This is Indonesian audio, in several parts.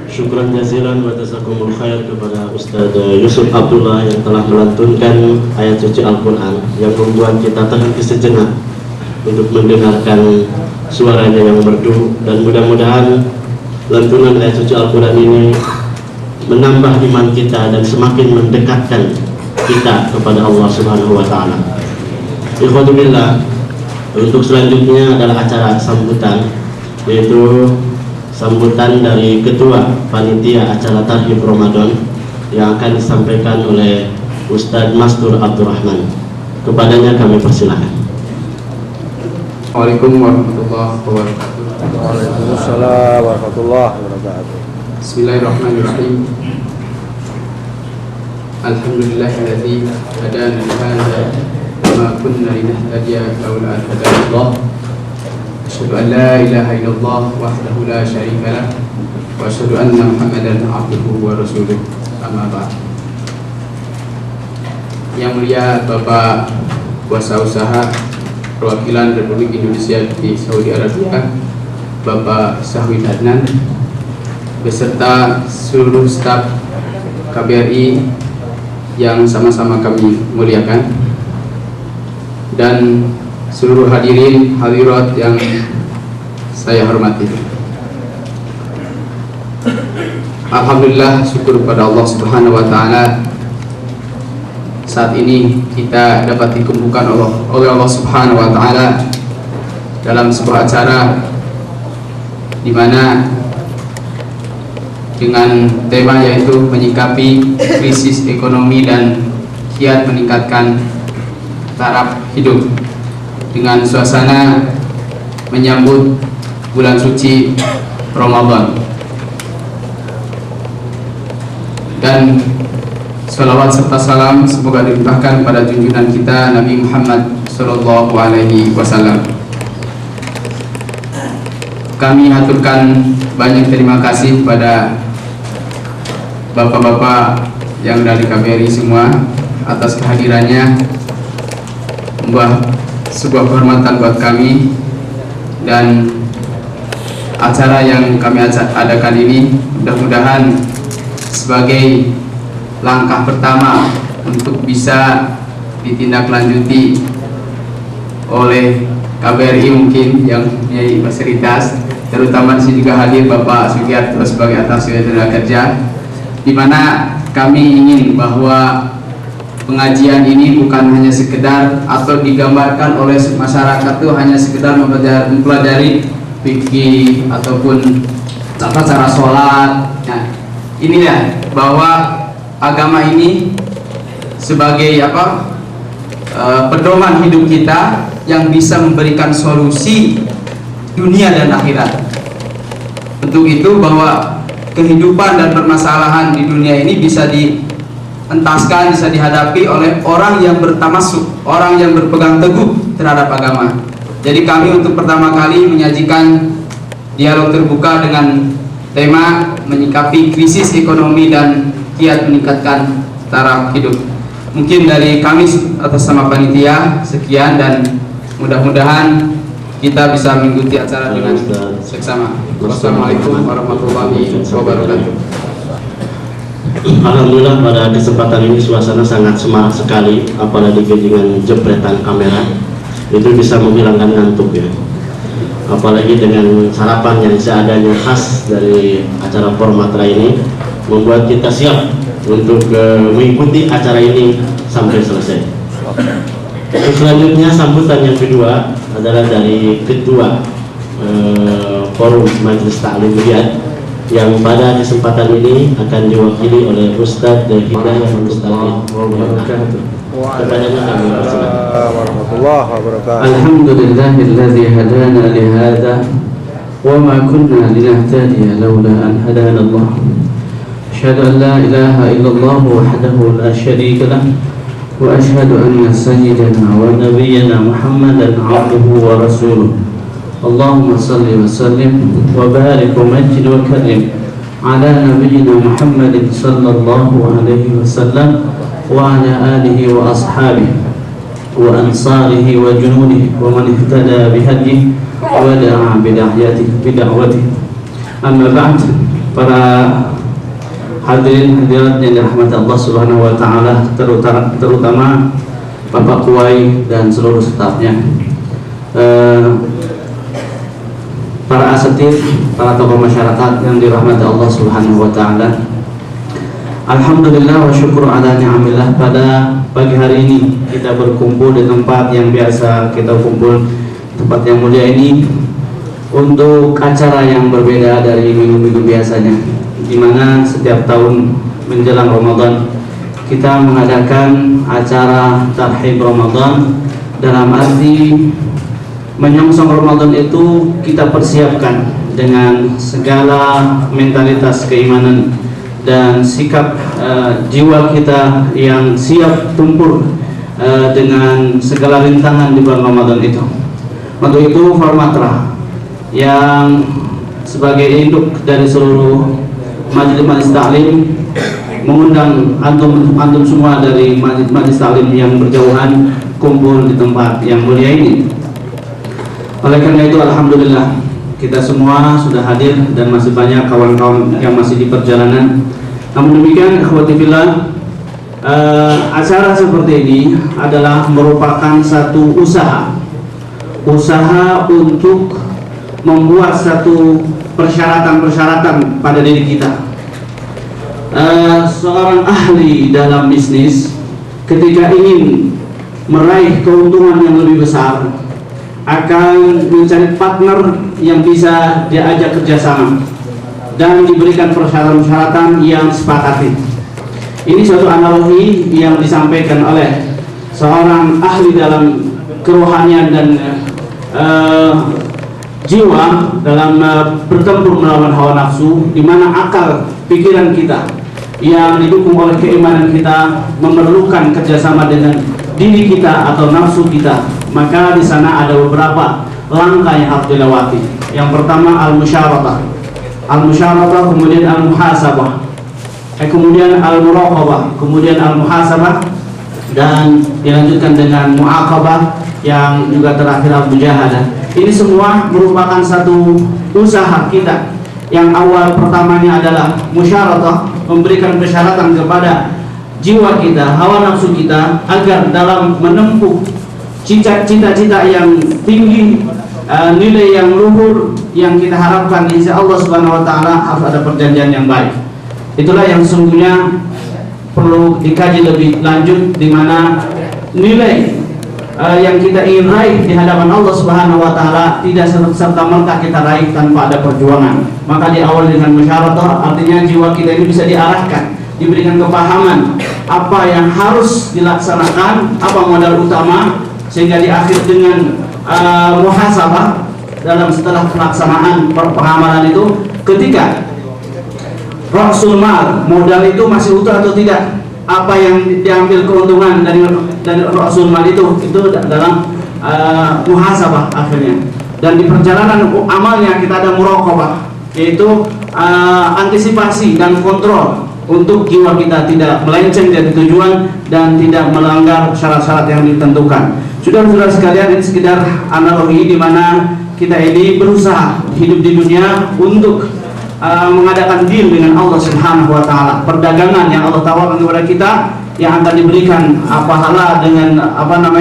Syukran jazilan wa jazakumul khair kepada Ustaz Yusuf Abdullah yang telah melantunkan ayat suci Al-Quran yang membuat kita terhenti sejenak untuk mendengarkan suaranya yang merdu, dan mudah-mudahan lantunan ayat suci Al-Quran ini menambah iman kita dan semakin mendekatkan kita kepada Allah Subhanahu wa Ta'ala. Ikhwatu billah, untuk selanjutnya adalah acara sambutan, yaitu sambutan dari Ketua Panitia Acara Tarhib Ramadan yang akan disampaikan oleh Ustadz Mastur Abdurrahman. Kepadanya kami persilahkan. Assalamualaikum warahmatullahi wabarakatuh. Waalaikumsalam warahmatullahi wabarakatuh. Bismillahirrahmanirrahim. Alhamdulillahilladzi hadana li hadza wa ma kunna linahtadiya laula an hadana Allah. Asyhadu an la ilaha illallah wahdahu la syarika lah wa asyhadu anna Muhammadan abduhu wa rasuluh. Amma ba'd. Yang mulia Bapak Kuasa Usaha Perwakilan Republik Indonesia di Saudi Arabia, Bapak Sahwid Adnan, beserta seluruh staf KBRI yang sama-sama kami muliakan, dan seluruh hadirin hadirat yang saya hormati. Alhamdulillah, syukur kepada Allah Subhanahu wa Ta'ala, saat ini kita dapat dikumpulkan oleh Allah Subhanahu wa Ta'ala dalam sebuah acara di mana dengan tema yaitu menyikapi krisis ekonomi dan kiat meningkatkan taraf hidup, dengan suasana menyambut bulan suci Ramadan. Dan salawat serta salam semoga dilimpahkan pada junjungan kita Nabi Muhammad Sallallahu Alaihi Wasallam. Kami haturkan banyak terima kasih pada bapak-bapak yang dari KBRI semua atas kehadirannya, membuat sebuah kehormatan buat kami, dan acara yang kami adakan ini mudah-mudahan sebagai langkah pertama untuk bisa ditindaklanjuti oleh KBRI mungkin yang mempunyai fasilitas, terutama di sini juga hadir Bapak Sugiarto sebagai atas tenaga kerja, di mana kami ingin bahwa pengajian ini bukan hanya sekedar atau digambarkan oleh masyarakat itu hanya sekedar mempelajari fikih ataupun cara sholat. Nah, inilah bahwa agama ini sebagai pedoman hidup kita yang bisa memberikan solusi dunia dan akhirat. Untuk itu bahwa kehidupan dan permasalahan di dunia ini bisa dientaskan, bisa dihadapi oleh orang yang bertamasuk, orang yang berpegang teguh terhadap agama. Jadi kami untuk pertama kali menyajikan dialog terbuka dengan tema menyikapi krisis ekonomi dan kiat meningkatkan taraf hidup. Mungkin dari kami atas nama panitia sekian, dan mudah-mudahan kita bisa mengikuti acara dengan seksama. Wassalamualaikum warahmatullahi wabarakatuh. Alhamdulillah, pada kesempatan ini suasana sangat semarak sekali, apalagi dengan jepretan kamera itu bisa menghilangkan ngantuk ya. Apalagi dengan sarapan yang seadanya khas dari acara Formatra ini membuat kita siap untuk mengikuti acara ini sampai selesai. Selanjutnya sambutan yang kedua adalah dari Ketua Forum Majelis Ta'lim Riyadh yang pada kesempatan ini akan diwakili oleh Ustadz Hidayah Mustaqim. Kepadanya kami persilakan. Warahmatullahi wabarakatuh. Alhamdulillahilladzi hadana li hadza wa ma kunna linahtadiya laula an hadana Allah. Asyhadu an la ilaha illallah wahdahu la syarika lah wa asyhadu anna sayyidana wa nabiyyana Muhammadan abduhu wa rasuluh. Allahumma salli wa sallim wa barik wa majid wa karim ala nabiyyina Muhammadin sallallahu alaihi wasallam wa ala alihi wa ashabihi wa ansarihi wa junudihi wa man ihtada bihadihi wa da'a bida'watihi. Amma ba'd. para hadirin hadirat yang dirahmati Allah Subhanahu wa taala, terutama Bapak Kuwai dan seluruh stafnya, para asatidz, para tokoh masyarakat yang dirahmati Allah Subhanahu wa taala. Alhamdulillah wa syukur ala ni'amillah, pada pagi hari ini kita berkumpul di tempat yang biasa kita kumpul, tempat yang mulia ini, untuk acara yang berbeda dari minggu-minggu biasanya, di mana setiap tahun menjelang Ramadan kita mengadakan acara tarhib Ramadan. Dalam arti menyongsong Ramadan itu kita persiapkan dengan segala mentalitas keimanan dan sikap jiwa kita yang siap tumpul dengan segala rintangan di bulan Ramadan itu. Untuk itu Formatra yang sebagai induk dari seluruh majelis taklim mengundang antum semua dari majelis taklim yang berjauhan kumpul di tempat yang mulia ini. Oleh karena itu alhamdulillah kita semua sudah hadir dan masih banyak kawan-kawan yang masih di perjalanan. Namun demikian ikhwati fillah, acara seperti ini adalah merupakan satu usaha untuk membuat satu persyaratan pada diri kita. Seorang ahli dalam bisnis ketika ingin meraih keuntungan yang lebih besar akan mencari partner yang bisa diajak kerjasama dan diberikan persyaratan-persyaratan yang sepakati. Ini suatu analogi yang disampaikan oleh seorang ahli dalam kerohanian dan jiwa dalam bertempur melawan hawa nafsu, di mana akal pikiran kita yang didukung oleh keimanan kita memerlukan kerjasama dengan diri kita atau nafsu kita. Maka di sana ada beberapa langkah yang harus dilewati. Yang pertama al-musyaratah, kemudian al-muhasabah, kemudian al-muraqabah, kemudian al-muhasabah, dan dilanjutkan dengan mu'aqabah, yang juga terakhir al-mujahadah. Ini semua merupakan satu usaha kita. Yang awal pertamanya adalah musyaratah, memberikan persyaratan kepada jiwa kita, hawa nafsu kita, agar dalam menempuh cita-cita yang tinggi, nilai yang luhur yang kita harapkan, insya Allah Subhanahu wa taala harus ada perjanjian yang baik. Itulah yang sesungguhnya perlu dikaji lebih lanjut, di mana nilai yang kita ingin raih di hadapan Allah Subhanahu wa taala tidak serta-merta kita raih tanpa ada perjuangan. Maka diawali dengan musyaratah, artinya jiwa kita ini bisa diarahkan, diberikan kepahaman apa yang harus dilaksanakan, apa modal utama, sehingga di akhir dengan muhasabah dalam setelah pelaksanaan pengamalan itu, ketika rasul mal, modal itu masih utuh atau tidak, apa yang diambil keuntungan dari rasul mal itu dalam muhasabah akhirnya. Dan di perjalanan amalnya kita ada muraqabah, yaitu antisipasi dan kontrol untuk jiwa kita tidak melenceng dari tujuan dan tidak melanggar syarat-syarat yang ditentukan. Saudara-saudara sekalian, ini sekedar analogi di mana kita ini berusaha hidup di dunia untuk mengadakan deal dengan Allah Subhanahu wa taala, perdagangan yang Allah tawarkan kepada kita, yang akan diberikan pahala dengan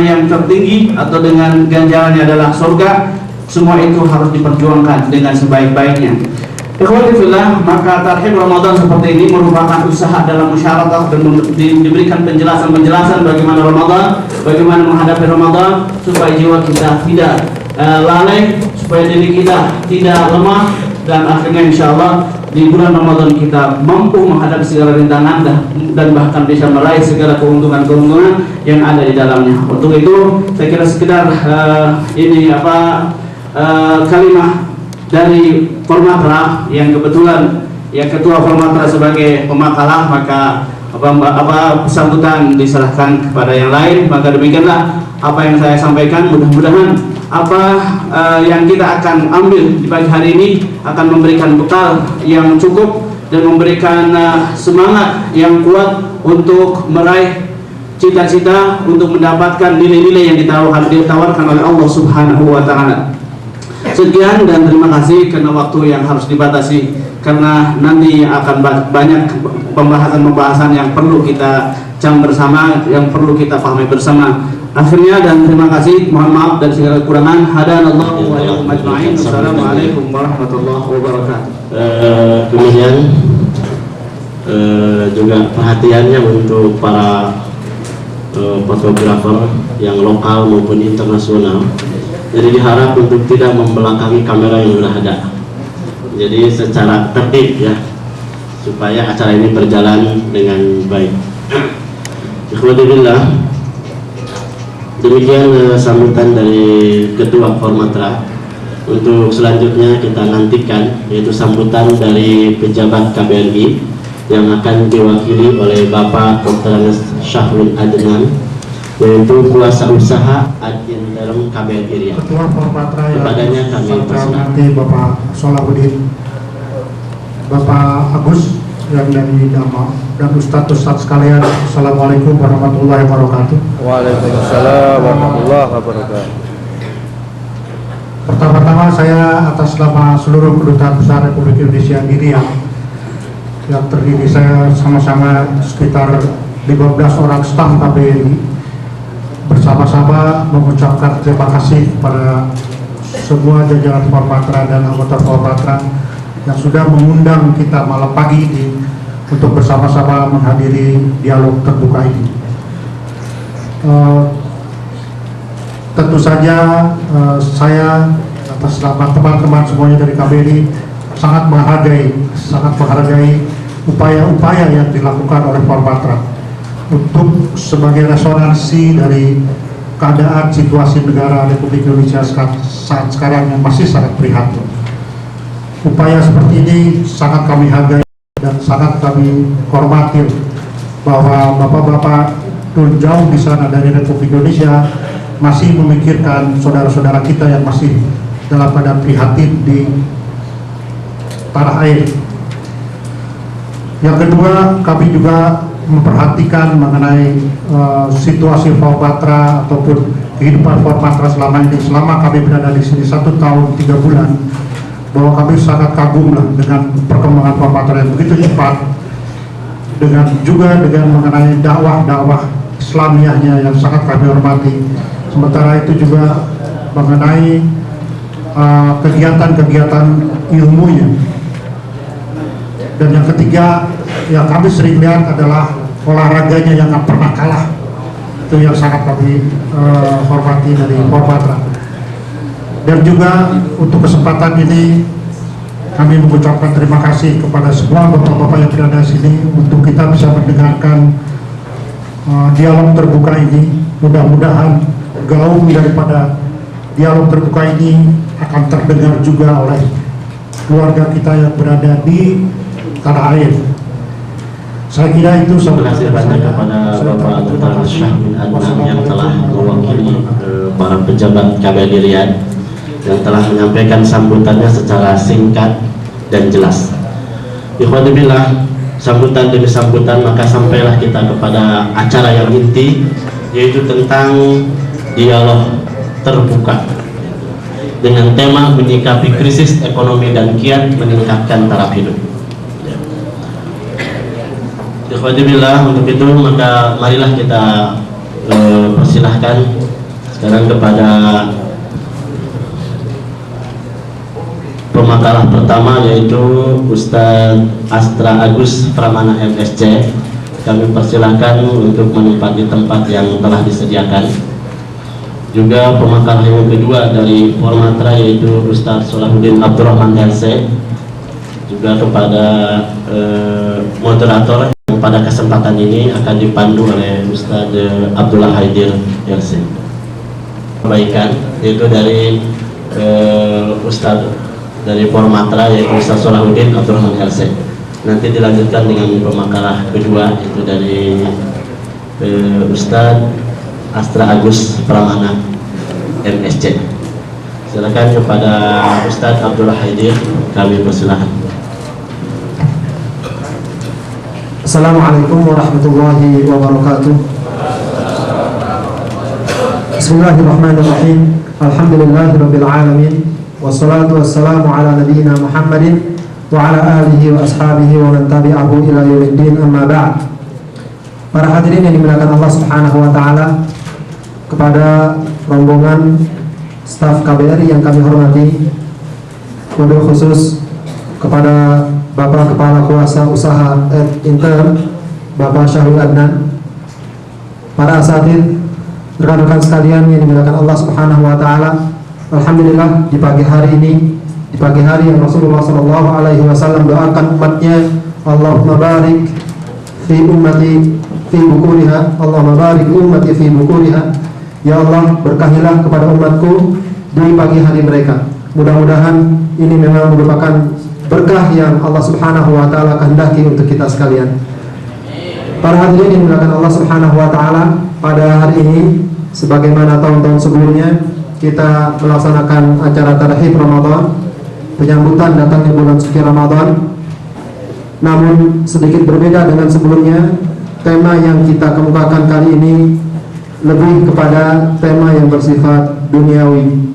yang tertinggi atau dengan ganjarannya adalah surga. Semua itu harus diperjuangkan dengan sebaik-baiknya. Ikhwati fillah, maka tarhib Ramadan seperti ini merupakan usaha dalam musyaratah dan diberikan penjelasan bagaimana Ramadan, bagaimana menghadapi Ramadan, supaya jiwa kita tidak lalai, supaya diri kita tidak lemah, dan akhirnya insya Allah di bulan Ramadan kita mampu menghadapi segala rintangan dan bahkan bisa meraih segala keuntungan-keuntungan yang ada di dalamnya. Untuk itu saya kira sekedar kalimah dari Formatra yang kebetulan yang ketua Formatra sebagai pemakalah, maka sambutan diserahkan kepada yang lain. Maka demikianlah apa yang saya sampaikan. Mudah-mudahan yang kita akan ambil di pagi hari ini akan memberikan bekal yang cukup dan memberikan semangat yang kuat untuk meraih cita-cita, untuk mendapatkan nilai-nilai yang ditawarkan oleh Allah Subhanahu wa taala. Sekian dan terima kasih karena waktu yang harus dibatasi karena nanti akan banyak pembahasan-pembahasan yang perlu kita cam bersama, yang perlu kita pahami bersama. Akhirnya dan terima kasih, mohon maaf dari segala kekurangan. Hadanallahu wa iyyakum ajma'in. Assalamualaikum warahmatullahi wabarakatuh. Kemudian juga perhatiannya untuk para fotografer yang lokal maupun internasional. Jadi diharap untuk tidak membelakangi kamera yang sudah ada. Jadi secara tertib ya, supaya acara ini berjalan dengan baik. Ikhwatibillah, demikian sambutan dari Ketua Formatra. Untuk selanjutnya kita nantikan yaitu sambutan dari pejabat KBRI yang akan diwakili oleh Bapak Dr. Syahrul Adnan, yaitu kuasa usaha ad interim KBRI Riau. Ketua Formatra yang Kepadanya kami persilakan. nanti Bapak Solahuddin, Bapak Agus yang dari Dama, dan Ustadz sekalian. Assalamualaikum warahmatullahi wabarakatuh. Waalaikumsalam warahmatullahi wabarakatuh. Pertama-tama saya atas nama seluruh Kedutaan Besar Republik Indonesia di Riau yang terdiri saya sama-sama sekitar 15 orang staf KBRI bersama-sama mengucapkan terima kasih kepada semua jajaran Formatra dan anggota Formatra yang sudah mengundang kita malam pagi ini untuk bersama-sama menghadiri dialog terbuka ini. Tentu saja saya atas nama teman-teman semuanya dari KBRI sangat menghargai upaya-upaya yang dilakukan oleh Formatra untuk sebagai resonansi dari keadaan situasi negara Republik Indonesia saat sekarang yang masih sangat prihatin. Upaya seperti ini sangat kami hargai dan sangat kami hormati, bahwa bapak-bapak turun jauh di sana dari Republik Indonesia masih memikirkan saudara-saudara kita yang masih dalam keadaan prihatin di tanah air. Yang kedua, kami juga memperhatikan mengenai situasi Formatra ataupun kehidupan Formatra selama ini, selama kami berada di sini 1 tahun 3 bulan, bahwa kami sangat kagum lah dengan perkembangan Formatra yang begitu cepat, dengan mengenai dakwah Islamiyahnya yang sangat kami hormati. Sementara itu juga mengenai kegiatan-kegiatan ilmunya. Dan yang ketiga yang kami sering lihat adalah olahraganya yang nggak pernah kalah. Itu yang sangat kami hormati dari Formatra. Dan juga untuk kesempatan ini kami mengucapkan terima kasih kepada semua bapak-bapak yang berada di sini untuk kita bisa mendengarkan dialog terbuka ini. Mudah-mudahan gaung daripada dialog terbuka ini akan terdengar juga oleh keluarga kita yang berada di tanah air. Saya kira itu. Terima kasih banyak kepada Bapak Dr. Syahrul Adnan yang telah mewakili para pejabat KBRI Riau yang telah menyampaikan sambutannya secara singkat dan jelas. Ikhwani billah, sambutan demi sambutan, maka sampailah kita kepada acara yang inti, yaitu tentang dialog terbuka dengan tema menyikapi krisis ekonomi dan kiat meningkatkan taraf hidup. Ikhwani billah, untuk itu maka marilah kita persilahkan sekarang kepada pemakalah pertama, yaitu Ustadz Astra Agus Pramana MSc. Kami persilahkan untuk menempati tempat yang telah disediakan. Juga pemakalah yang kedua dari Formatra, yaitu Ustadz Solahuddin Abdurrahman LC. Juga kepada moderator yang pada kesempatan ini akan dipandu oleh Ustadz Abdullah Haidir LC. Kebaikan yaitu dari Ustadz dari Formatra, yaitu Ustadz Solahuddin Abdurrahman LC. Nanti dilanjutkan dengan pemakalah kedua, yaitu dari Ustadz Astra Agus Pramana MSc. Silakan kepada Ustadz Abdullah Haidir, kami persilakan. Assalamualaikum warahmatullahi wabarakatuh. Bismillahirrahmanirrahim. Alhamdulillahirabbil alamin. Wassalatu wassalamu ala nabiyyina Muhammadin وعلى آله وأصحابه ومن تبعه إلى يوم الدين أما بعد. Para hadirin yang dimuliakan Allah Subhanahu wa taala, kepada rombongan staf KBRI yang kami hormati, wabil khusus kepada Bapak Kepala Kuasa Usaha Intern Bapak Syahrul Adnan, para asatidz, rekan-rekan sekalian yang dimuliakan Allah Subhanahu wa taala. Alhamdulillah, di pagi hari ini, di pagi hari yang Rasulullah sallallahu alaihi wasallam doakan umatnya, Allahumma barik fi ummati fi bukuriha, Allahumma barik ummati fi bukuriha. Ya Allah, berkahilah kepada umatku di pagi hari mereka. Mudah-mudahan ini memang merupakan berkah yang Allah Subhanahu wa taala kehendaki untuk kita sekalian. Para hadirin yang dimuliakan Allah Subhanahu wa taala, pada hari ini sebagaimana tahun-tahun sebelumnya kita melaksanakan acara Tarhib Ramadan, penyambutan datangnya bulan suci Ramadan. Namun sedikit berbeda dengan sebelumnya, tema yang kita kemukakan kali ini lebih kepada tema yang bersifat duniawi,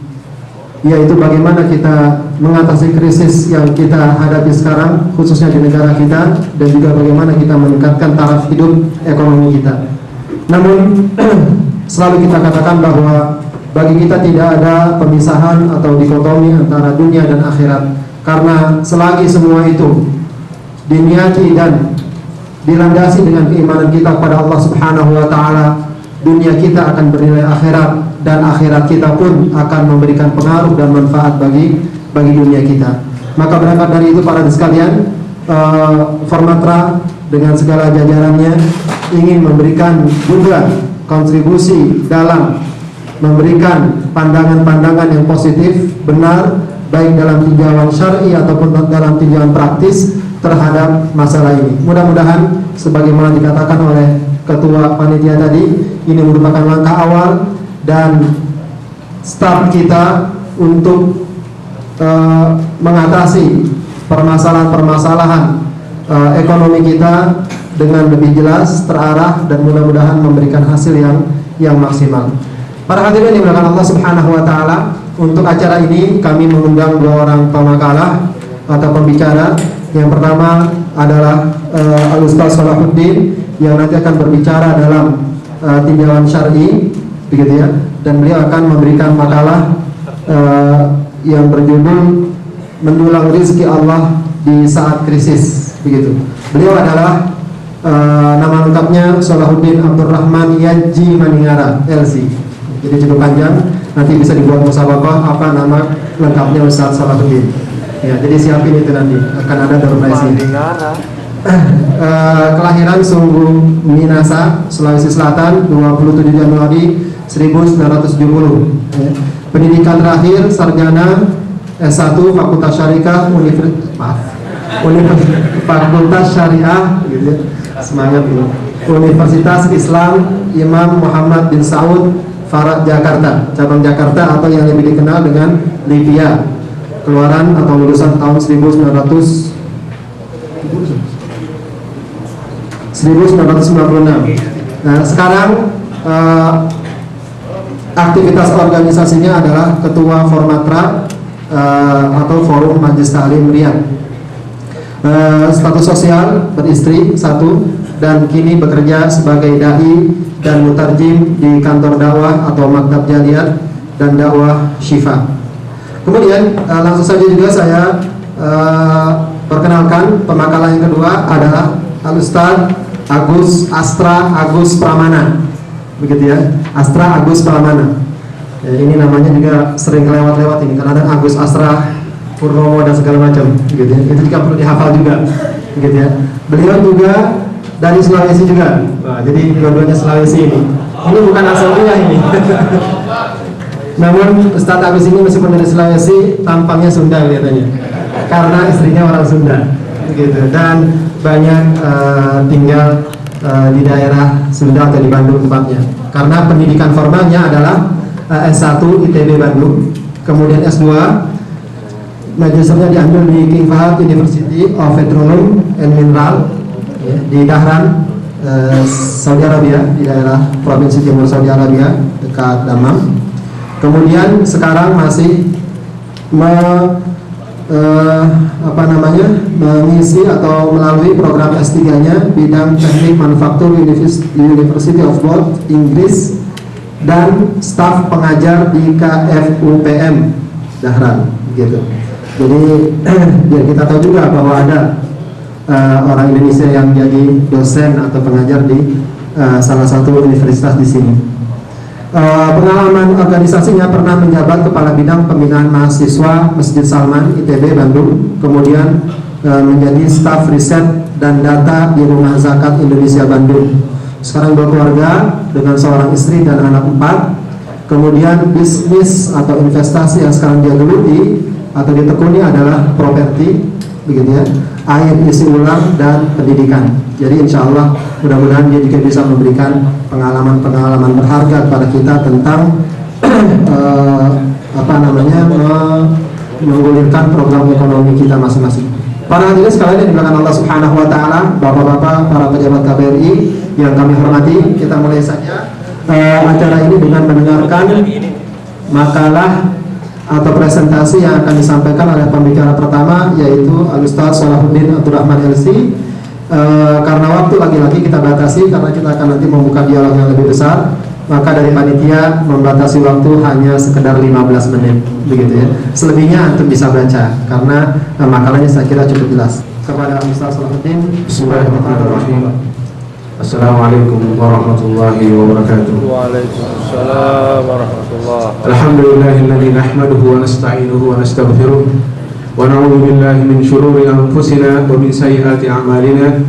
yaitu bagaimana kita mengatasi krisis yang kita hadapi sekarang, khususnya di negara kita, dan juga bagaimana kita meningkatkan taraf hidup ekonomi kita. Namun selalu kita katakan bahwa bagi kita tidak ada pemisahan atau dikotomi antara dunia dan akhirat, karena selagi semua itu diniati dan dilandasi dengan keimanan kita kepada Allah Subhanahu wa taala, dunia kita akan bernilai akhirat, dan akhirat kita pun akan memberikan pengaruh dan manfaat bagi dunia kita. Maka berangkat dari itu, para sekalian, Formatra dengan segala jajarannya ingin memberikan juga kontribusi dalam memberikan pandangan-pandangan yang positif, benar, baik dalam tinjauan syar'i ataupun dalam tinjauan praktis terhadap masalah ini. Mudah-mudahan sebagaimana dikatakan oleh ketua panitia tadi, ini merupakan langkah awal dan start kita untuk mengatasi permasalahan-permasalahan ekonomi kita dengan lebih jelas, terarah, dan mudah-mudahan memberikan hasil yang maksimal. Para hadirin yang dimuliakan Allah Subhanahu wa taala, untuk acara ini kami mengundang dua orang pemakalah atau pembicara. Yang pertama adalah Al-Ustaz Salahuddin yang nanti akan berbicara dalam tinjauan syar'i, begitu ya, dan beliau akan memberikan makalah yang berjudul Mendulang Rizki Allah di Saat Krisis, begitu. Beliau adalah nama lengkapnya Salahuddin Abdurrahman Yaji Maningara LC. Jadi cukup panjang, nanti bisa dibuat musabaqah apa nama lengkapnya Ustaz Salahuddin. Ya, jadi siapin itu nanti akan ada surprise. Kelahiran Sungguh Minasa, Sulawesi Selatan, 27 Januari 1970. Ya. Pendidikan terakhir sarjana S1 Fakultas Syariah Fakultas Syariah, gitu ya. Semangat ini. Universitas Islam Imam Muhammad bin Saud Farad Jakarta, cabang Jakarta atau yang lebih dikenal dengan Libya. Keluaran atau lulusan tahun 1996. Nah, sekarang aktivitas organisasinya adalah ketua Formatra atau Forum Majelis Ta'lim Riyadh. Status sosial, beristri, 1, dan kini bekerja sebagai dai dan mutarjim di kantor dakwah atau Maktab Jaliyat dan dakwah Syifa. Kemudian langsung saja juga saya perkenalkan pemakalah yang kedua adalah Al-Ustaz Astra Agus Pramana, begitu ya, Astra Agus Pramana. Ya, ini namanya juga sering kelewat-lewat ini karena ada Agus Astra Purnomo dan segala macam, gitu ya. Itu juga perlu dihafal juga, gitu ya. Beliau juga dari Sulawesi juga. Wah, jadi dua-duanya Sulawesi ini. Ini bukan asal dia ini. Namun Ustadz Agus ini meskipun dari Sulawesi tampangnya Sunda kelihatannya, karena istrinya orang Sunda, gitu, dan banyak tinggal di daerah Sunda atau di Bandung tempatnya. Karena pendidikan formalnya adalah S1 ITB Bandung, kemudian S2 majelisnya diambil di King Fahd University of Petroleum and Mineral, ya, di Dahran, Saudi Arabia, di daerah Provinsi Timur Saudi Arabia dekat Dammam. Kemudian sekarang masih mengisi atau melalui program S3-nya bidang Teknik Manufaktur University of Bath, Inggris, dan staf pengajar di KFUPM Dahran gitu. Jadi biar kita tahu juga bahwa ada orang Indonesia yang jadi dosen atau pengajar di salah satu universitas di sini. Pengalaman organisasinya pernah menjabat kepala bidang pembinaan mahasiswa Masjid Salman ITB Bandung, kemudian menjadi staf riset dan data di Rumah Zakat Indonesia Bandung. Sekarang berkeluarga dengan seorang istri dan anak 4. Kemudian bisnis atau investasi yang sekarang dia geluti atau ditekuni adalah properti, begitu ya, air isi ulang dan pendidikan. Jadi insya Allah mudah-mudahan dia juga bisa memberikan pengalaman-pengalaman berharga kepada kita tentang menggulirkan program ekonomi kita masing-masing. Para hadirin sekalian yang dimuliakan Allah Subhanahu wa taala, Bapak-bapak, para pejabat KBRI yang kami hormati, kita mulai saja acara ini dengan mendengarkan makalah atau presentasi yang akan disampaikan oleh pembicara pertama, yaitu Al-Ustaz Salahuddin Abdurrahman LC. Karena waktu lagi-lagi kita batasi, karena kita akan nanti membuka dialog yang lebih besar, maka dari panitia membatasi waktu hanya sekedar 15 menit, begitu ya. Selebihnya antum bisa baca, karena makalahnya saya kira cukup jelas. Kepada Ustaz Salahuddin. Bismillahirrahmanirrahim. Assalamualaikum warahmatullahi wabarakatuh. Waalaikumsalam warahmatullahi wabarakatuh. Alhamdulillahilladzi nahmaduhu wa nasta'inuhu wa nastaghfiruh wa na'udzu billahi min shururi anfusina wa min sayyiati a'malina.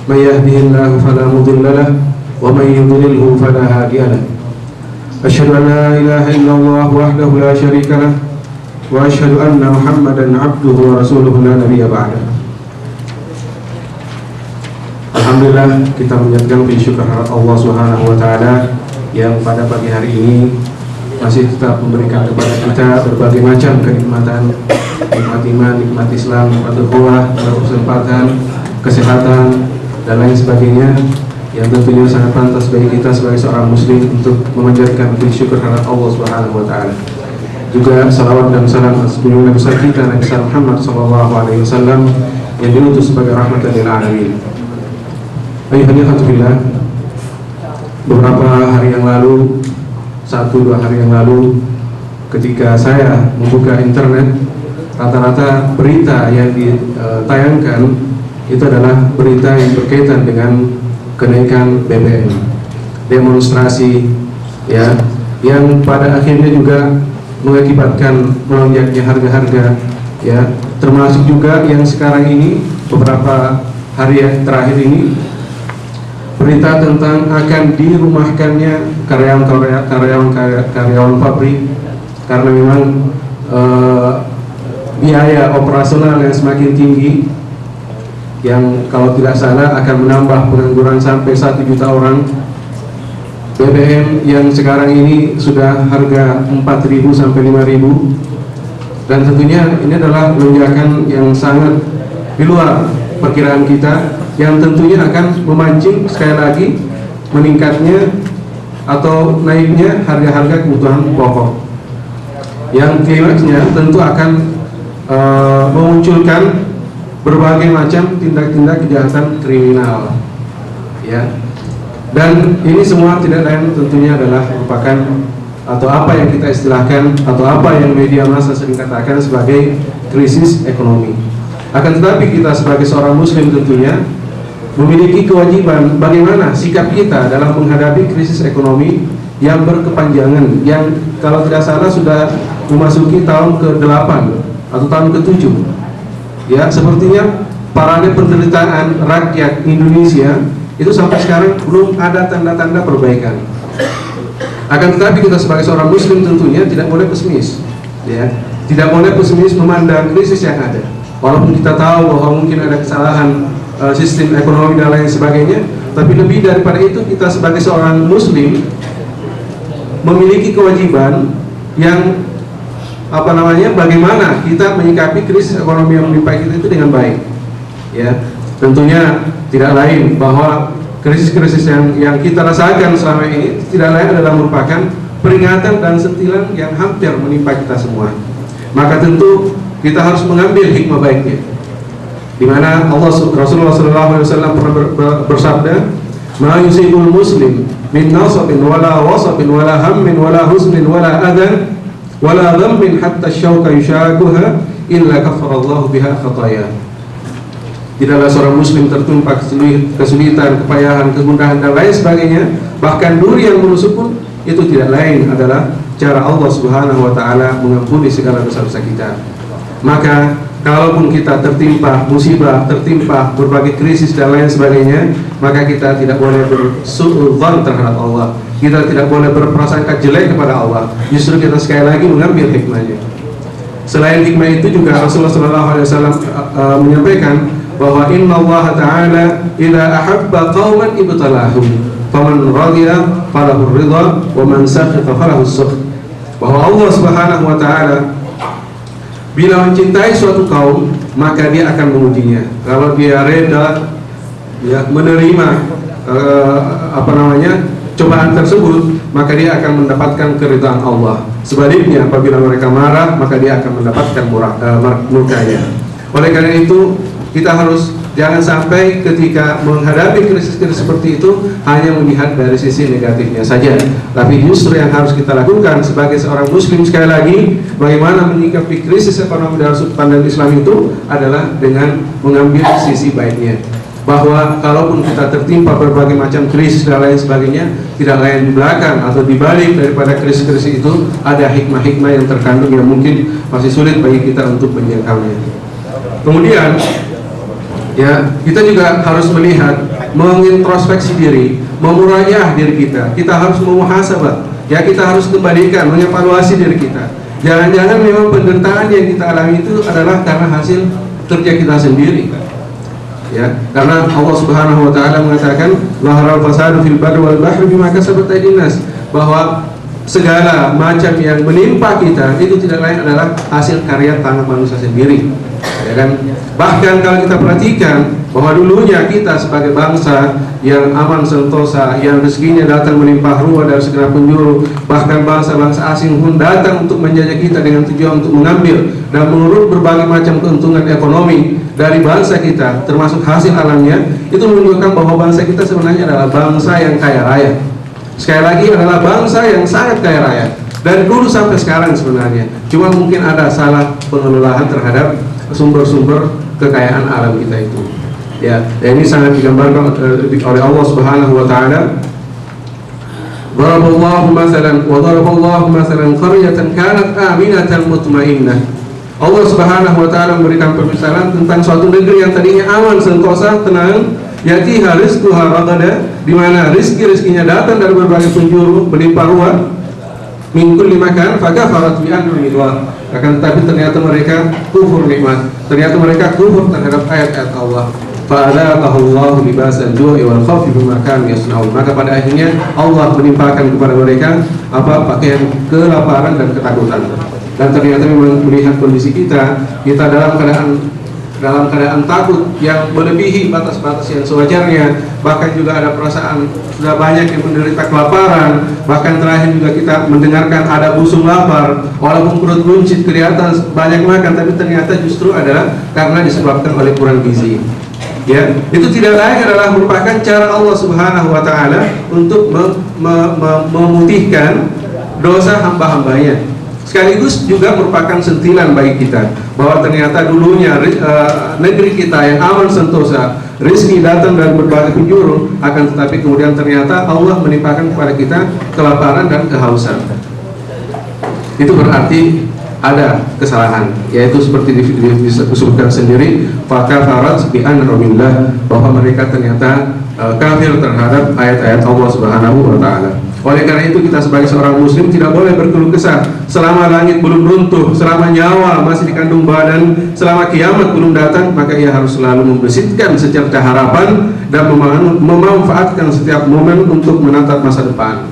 May yahdihillahu fala mudilla lahu wa may yudlilhu fala hadiya lahu. Asyhadu an la ilaha illallah wahdahu la syarika lahu wa asyhadu anna Muhammadan 'abduhu wa rasuluhu la nabiyya ba'dahu. Alhamdulillah, kita menjadikan puji syukur Allah Subhanahu wa taala yang pada pagi hari ini masih tetap memberikan kepada kita berbagai macam kenikmatan, nikmat iman, nikmat Islam, nikmat ukhuwah, kesempatan, kesehatan dan lain sebagainya, yang tentunya sangat pantas bagi kita sebagai seorang muslim untuk memanjatkan puji syukur kepada Allah Subhanahu wa taala. Juga salawat dan salam atas junjungan besar kita Nabi Muhammad sallallahu alaihi wasallam yang diutus sebagai rahmatan lil alamin. Alhamdulillah, beberapa hari yang lalu, 1-2 hari yang lalu, ketika saya membuka internet, rata-rata berita yang ditayangkan itu adalah berita yang berkaitan dengan kenaikan BBM, demonstrasi, ya, yang pada akhirnya juga mengakibatkan melonjaknya harga-harga, ya, termasuk juga yang sekarang ini beberapa hari yang terakhir ini berita tentang akan dirumahkannya karyawan pabrik karena memang biaya operasional yang semakin tinggi, yang kalau tidak salah akan menambah pengangguran sampai 1 juta orang. BBM yang sekarang ini sudah harga 4.000 sampai 5.000, dan tentunya ini adalah lonjakan yang sangat di luar perkiraan kita, yang tentunya akan memancing sekali lagi meningkatnya atau naiknya harga-harga kebutuhan pokok, yang klimaksnya tentu akan memunculkan berbagai macam tindak-tindak kejahatan kriminal, ya. Dan ini semua tidak lain tentunya adalah merupakan atau apa yang kita istilahkan atau apa yang media massa sering katakan sebagai krisis ekonomi. Akan tetapi kita sebagai seorang muslim tentunya memiliki kewajiban bagaimana sikap kita dalam menghadapi krisis ekonomi yang berkepanjangan, yang kalau tidak salah sudah memasuki tahun ke-8 atau tahun ke-7. Ya, sepertinya parade penderitaan rakyat Indonesia itu sampai sekarang belum ada tanda-tanda perbaikan. Akan tetapi kita sebagai seorang muslim tentunya tidak boleh pesimis, ya. Tidak boleh pesimis memandang krisis yang ada. Walaupun kita tahu bahwa mungkin ada kesalahan sistem ekonomi dan lain sebagainya, tapi lebih daripada itu kita sebagai seorang muslim memiliki kewajiban yang bagaimana kita menyikapi krisis ekonomi yang menimpa kita itu dengan baik, ya. Tentunya tidak lain bahwa krisis-krisis yang kita rasakan selama ini tidak lain adalah merupakan peringatan dan sentilan yang hampir menimpa kita semua. Maka tentu kita harus mengambil hikmah baiknya. Di mana Rasulullah SAW pernah bersabda, "Ma yusibul muslim min nasabin wala wasabin wala hammin wala huznin wala adan wala dhammin hatta syauka yushakuha illa kafarallahu biha khataya." Tidaklah seorang muslim tertimpa kesulitan, kepayahan, kegundahan dan lain sebagainya, bahkan duri yang menusuk pun itu tidak lain adalah cara Allah Subhanahu wa taala mengampuni segala dosa-dosa kita. Maka kalaupun kita tertimpa musibah, tertimpa berbagai krisis dan lain sebagainya, maka kita tidak boleh bersuudzon terhadap Allah. Kita tidak boleh berprasangka jelek kepada Allah. Justru kita sekali lagi mengambil hikmahnya. Selain hikmah itu juga Rasulullah SAW menyampaikan bahwa Inna Allah Ta'ala idza ahabba qauman ibtalahum faman radiya falahu ridha wa man sakhita falahu sukh. Bahwa Allah Subhanahu wa taala bila mencintai suatu kaum, maka dia akan mengujinya. Kalau dia reda ya menerima cobaan tersebut, maka dia akan mendapatkan keridhaan Allah. Sebaliknya apabila mereka marah, maka dia akan mendapatkan murkanya. Oleh karena itu kita harus jangan sampai ketika menghadapi krisis-krisis seperti itu hanya melihat dari sisi negatifnya saja, tapi justru yang harus kita lakukan sebagai seorang muslim, sekali lagi, bagaimana menyikapi krisis ekonomi dari sudut pandang Islam itu adalah dengan mengambil sisi baiknya. Bahwa kalaupun kita tertimpa berbagai macam krisis dan lain sebagainya, tidak lain di belakang atau di balik daripada krisis-krisis itu ada hikmah-hikmah yang terkandung yang mungkin masih sulit bagi kita untuk menjangkaunya. Kemudian ya, kita juga harus melihat, mengintrospeksi diri, memurajaah diri kita. Kita harus memuhasabah. Ya, kita harus kembalikan, mengevaluasi diri kita. Jangan-jangan memang penderitaan yang kita alami itu adalah karena hasil kerja kita sendiri. Ya, karena Allah Subhanahu wa taala mengatakan, "Zaharal fasadu fil barri wal bahri bima kasabat aydin nas," bahwa segala macam yang menimpa kita itu tidak lain adalah hasil karya tangan manusia sendiri. Ya kan? Bahkan kalau kita perhatikan bahwa dulunya kita sebagai bangsa yang aman sentosa, yang rezekinya datang melimpah ruah dari segala penjuru, bahkan bangsa-bangsa asing pun datang untuk menjajah kita dengan tujuan untuk mengambil dan mengurut berbagai macam keuntungan ekonomi dari bangsa kita, termasuk hasil alamnya, itu menunjukkan bahwa bangsa kita sebenarnya adalah bangsa yang kaya raya. Sekali lagi, adalah bangsa yang sangat kaya raya dari dulu sampai sekarang sebenarnya. Cuma mungkin ada salah pengelolaan terhadap sumber-sumber kekayaan alam kita itu. Ya, dan ini sangat digambarkan oleh Allah Subhanahu wa taala. Daraballahu mathalan qaryatan kanat aminatan mutmainnah. Allah Subhanahu wa taala memberikan permisalan tentang suatu negeri yang tadinya aman, sentosa, tenang, yatiha rizquha ragada, di mana rizki-rizkinya datang dari berbagai penjuru, melimpah ruah, min kulli makan, fakafarat bi an'amillah. Akan tetapi ternyata mereka kufur nikmat, ternyata mereka kufur terhadap ayat-ayat Allah. Fa'adaqahullahu libasal ju'i wal khawfi bima kanu yasnaun. Maka pada akhirnya Allah menimpakan kepada mereka pakaian kelaparan dan ketakutan. Dan ternyata memang melihat kondisi kita dalam keadaan takut yang melebihi batas-batas yang sewajarnya. Bahkan juga ada perasaan sudah banyak yang menderita kelaparan. Bahkan terakhir juga kita mendengarkan ada busung lapar, walaupun perut buncit kelihatan banyak makan, tapi ternyata justru adalah karena disebabkan oleh kurang gizi. Ya, itu tidak lain adalah merupakan cara Allah Subhanahu wa taala untuk memutihkan dosa hamba-hambanya. Sekaligus juga merupakan sentilan bagi kita bahwa ternyata dulunya negeri kita yang aman sentosa, rezeki datang dari berbagai penjuru, akan tetapi kemudian ternyata Allah menimpakan kepada kita kelaparan dan kehausan. Itu berarti ada kesalahan, yaitu seperti disebutkan sendiri, fakafarat bi an'amillah, bahwa mereka ternyata kafir terhadap ayat-ayat Allah Subhanahu wa taala. Oleh karena itu kita sebagai seorang muslim tidak boleh berkeluh kesah selama langit belum runtuh, selama nyawa masih dikandung badan, selama kiamat belum datang, maka ia harus selalu membersihkan secercah harapan dan memanfaatkan setiap momen untuk menatap masa depan.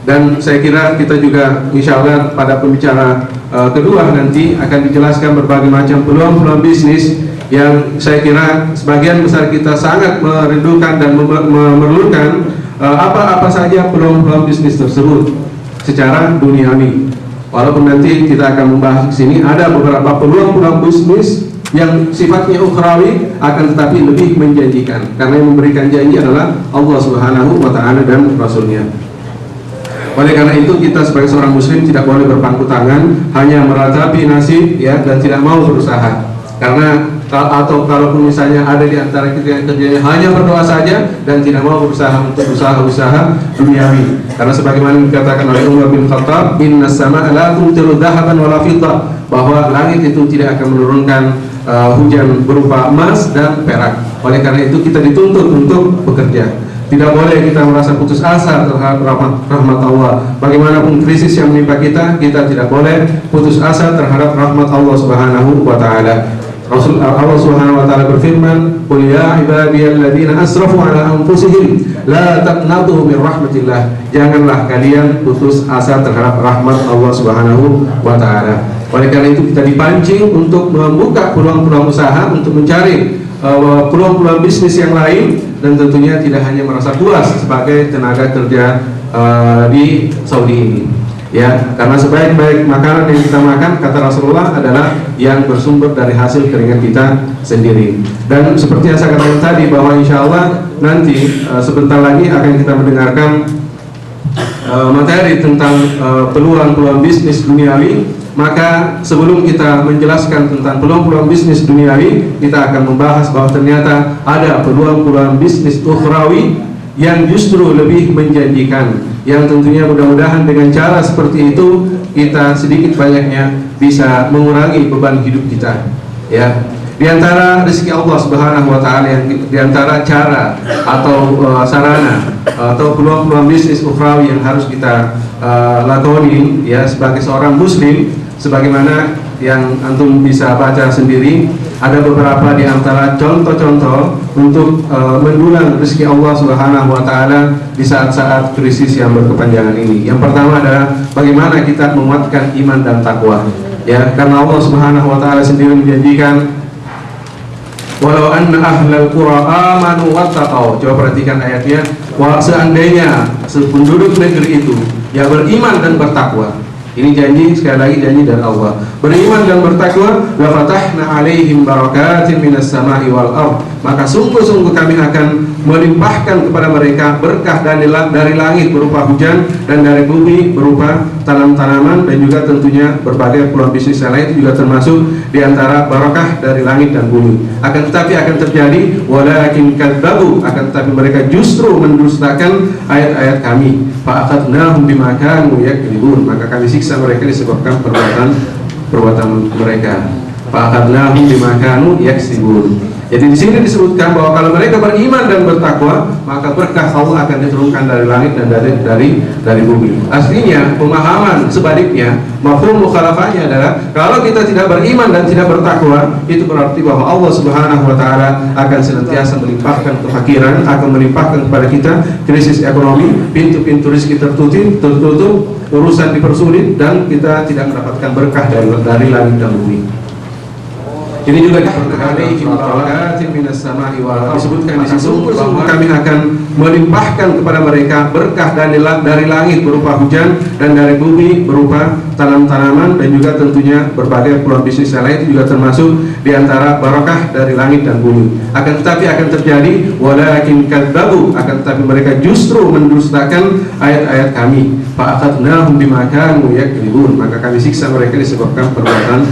Dan saya kira kita juga insya Allah pada pembicara kedua nanti akan dijelaskan berbagai macam peluang-peluang bisnis yang saya kira sebagian besar kita sangat merindukan dan memerlukan. Apa-apa saja peluang-peluang bisnis tersebut secara duniawi. Walaupun nanti kita akan membahas di sini ada beberapa peluang-peluang bisnis yang sifatnya ukhrawi akan tetapi lebih menjanjikan, karena yang memberikan janji adalah Allah Subhanahu wa taala dan Rasulnya. Oleh karena itu kita sebagai seorang muslim tidak boleh berpangku tangan hanya meratapi nasib ya, dan tidak mau berusaha. Karena kalaupun misalnya ada di antara kita yang kerjanya hanya berdoa saja dan tidak mau berusaha untuk usaha-usaha duniawi. Karena sebagaimana dikatakan oleh Umar bin Khattab, innas sama'a la tumtiru dhahaban wala fiddah, bahwa langit itu tidak akan menurunkan hujan berupa emas dan perak. Oleh karena itu kita dituntut untuk bekerja. Tidak boleh kita merasa putus asa terhadap rahmat Allah. Bagaimanapun krisis yang menimpa kita, kita tidak boleh putus asa terhadap rahmat Allah Subhanahu wa taala. Allah Subhanahu wa taala berfirman, "Qul ya ibadiyalladzina asrafu ala anfusihim la taqnatu min rahmatillah." Janganlah kalian putus asa terhadap rahmat Allah Subhanahu wa taala. Oleh karena itu kita dipancing untuk membuka peluang-peluang usaha, untuk mencari peluang-peluang bisnis yang lain, dan tentunya tidak hanya merasa puas sebagai tenaga kerja di Saudi ini. Ya, karena sebaik-baik makanan yang kita makan, kata Rasulullah, adalah yang bersumber dari hasil keringat kita sendiri. Dan seperti yang saya katakan tadi, bahwa insya Allah nanti sebentar lagi akan kita mendengarkan materi tentang peluang-peluang bisnis duniawi. Maka sebelum kita menjelaskan tentang peluang-peluang bisnis duniawi, kita akan membahas bahwa ternyata ada peluang-peluang bisnis ukhrawi yang justru lebih menjanjikan, yang tentunya mudah-mudahan dengan cara seperti itu kita sedikit banyaknya bisa mengurangi beban hidup kita. Ya, di antara rezeki Allah Subhanahu wa taala, yang di antara cara atau sarana atau peluang-peluang bisnis ukhrawi yang harus kita lakoni ya sebagai seorang muslim, sebagaimana yang antum bisa baca sendiri, ada beberapa di antara contoh-contoh untuk mendulang rezeki Allah Subhanahu wa taala di saat-saat krisis yang berkepanjangan ini. Yang pertama adalah bagaimana kita menguatkan iman dan takwa. Ya, karena Allah Subhanahu wa taala sendiri menjanjikan, walau anna ahlal qura amanu wattaqau. Coba perhatikan ayatnya, wah seandainya penduduk negeri itu ya beriman dan bertakwa. Ini janji, sekali lagi janji dari Allah. Beriman dan bertakwa, la fatahna alaihim barakatin minas sama'i wal ardh. Maka sungguh-sungguh kami akan melimpahkan kepada mereka berkah dari langit berupa hujan, dan dari bumi berupa tanam-tanaman, dan juga tentunya berbagai peluang bisnis yang lain, itu juga termasuk di antara barakah dari langit dan bumi. Akan tetapi akan terjadi walakin kadzabu, akan tetapi mereka justru mendustakan ayat-ayat kami. Fa akhadnahum bima kanu yakdzibun, maka kami siksa mereka disebabkan perbuatan mereka. Fa akhadnahum bima kanu yakdzibun. Jadi di sini disebutkan bahwa kalau mereka beriman dan bertakwa, maka berkah Allah akan diturunkan dari langit dan dari bumi. Aslinya pemahaman sebaliknya, mafhum mukhalafahnya adalah kalau kita tidak beriman dan tidak bertakwa, itu berarti bahwa Allah Subhanahu wa taala akan senantiasa melimpahkan kefakiran, akan melimpahkan kepada kita krisis ekonomi, pintu-pintu rezeki tertutup, urusan dipersulit, dan kita tidak mendapatkan berkah dari langit dan bumi. Ini juga disebutkan di situ bahwa kami akan melimpahkan kepada mereka berkah dari langit berupa hujan, dan dari bumi berupa tanam-tanaman, dan juga tentunya berbagai peluang bisnis yang lain, juga termasuk di antara barakah dari langit dan bumi. Akan tetapi akan terjadi walakin kadzabu, akan tetapi mereka justru mendustakan ayat-ayat kami. Fa akhadnahum bima kanu yakdzibun, maka kami siksa mereka disebabkan perbuatan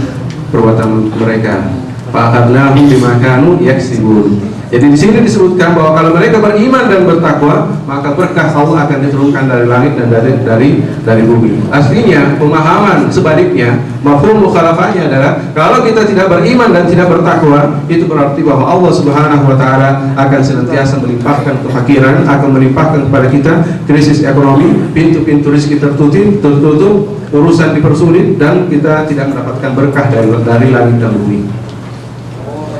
mereka. Fa'akhadnahum bima kanu yaksibun. Jadi di sini disebutkan bahwa kalau mereka beriman dan bertakwa, maka berkah Allah akan diturunkan dari langit dan dari bumi. Aslinya pemahaman sebaliknya, mafhum mukhalafahnya adalah kalau kita tidak beriman dan tidak bertakwa, itu berarti bahwa Allah Subhanahu wa taala akan senantiasa melimpahkan kefakiran, akan melimpahkan kepada kita krisis ekonomi, pintu-pintu rezeki tertutup, urusan dipersulit, dan kita tidak mendapatkan berkah dari langit dan bumi.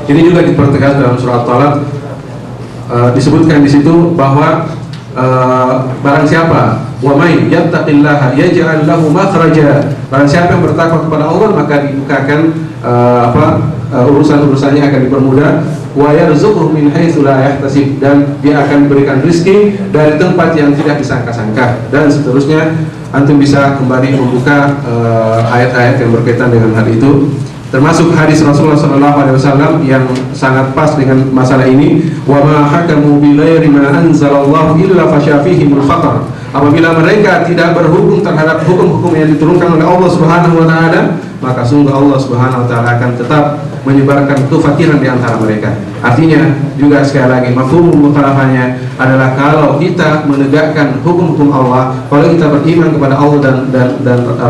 Ini juga dipertegas dalam surat Talaq, disebutkan di situ bahwa barang siapa wa may yattaqillaha yaj'al lahu makhraja, barang siapa yang bertakwa kepada Allah maka dibukakan urusan-urusannya akan dipermudah, wa yarzuquhu min haitsu la yahtasib, dan dia akan diberikan rezeki dari tempat yang tidak disangka-sangka, dan seterusnya. antum bisa kembali membuka ayat-ayat yang berkaitan dengan hal itu, termasuk hadis Rasulullah SAW yang sangat pas dengan masalah ini. Wa ma hakamu bi ghairi ma anzalallahu illa fasyafihimul khatar. Apabila mereka tidak berhukum terhadap hukum-hukum yang diturunkan oleh Allah Subhanahu wa taala, maka sungguh Allah Subhanahu wa taala akan tetap menyebarkan kefakiran di antara mereka. Artinya juga sekali lagi mafhumul mukhalafahannya adalah kalau kita menegakkan hukum-hukum Allah, kalau kita beriman kepada Allah dan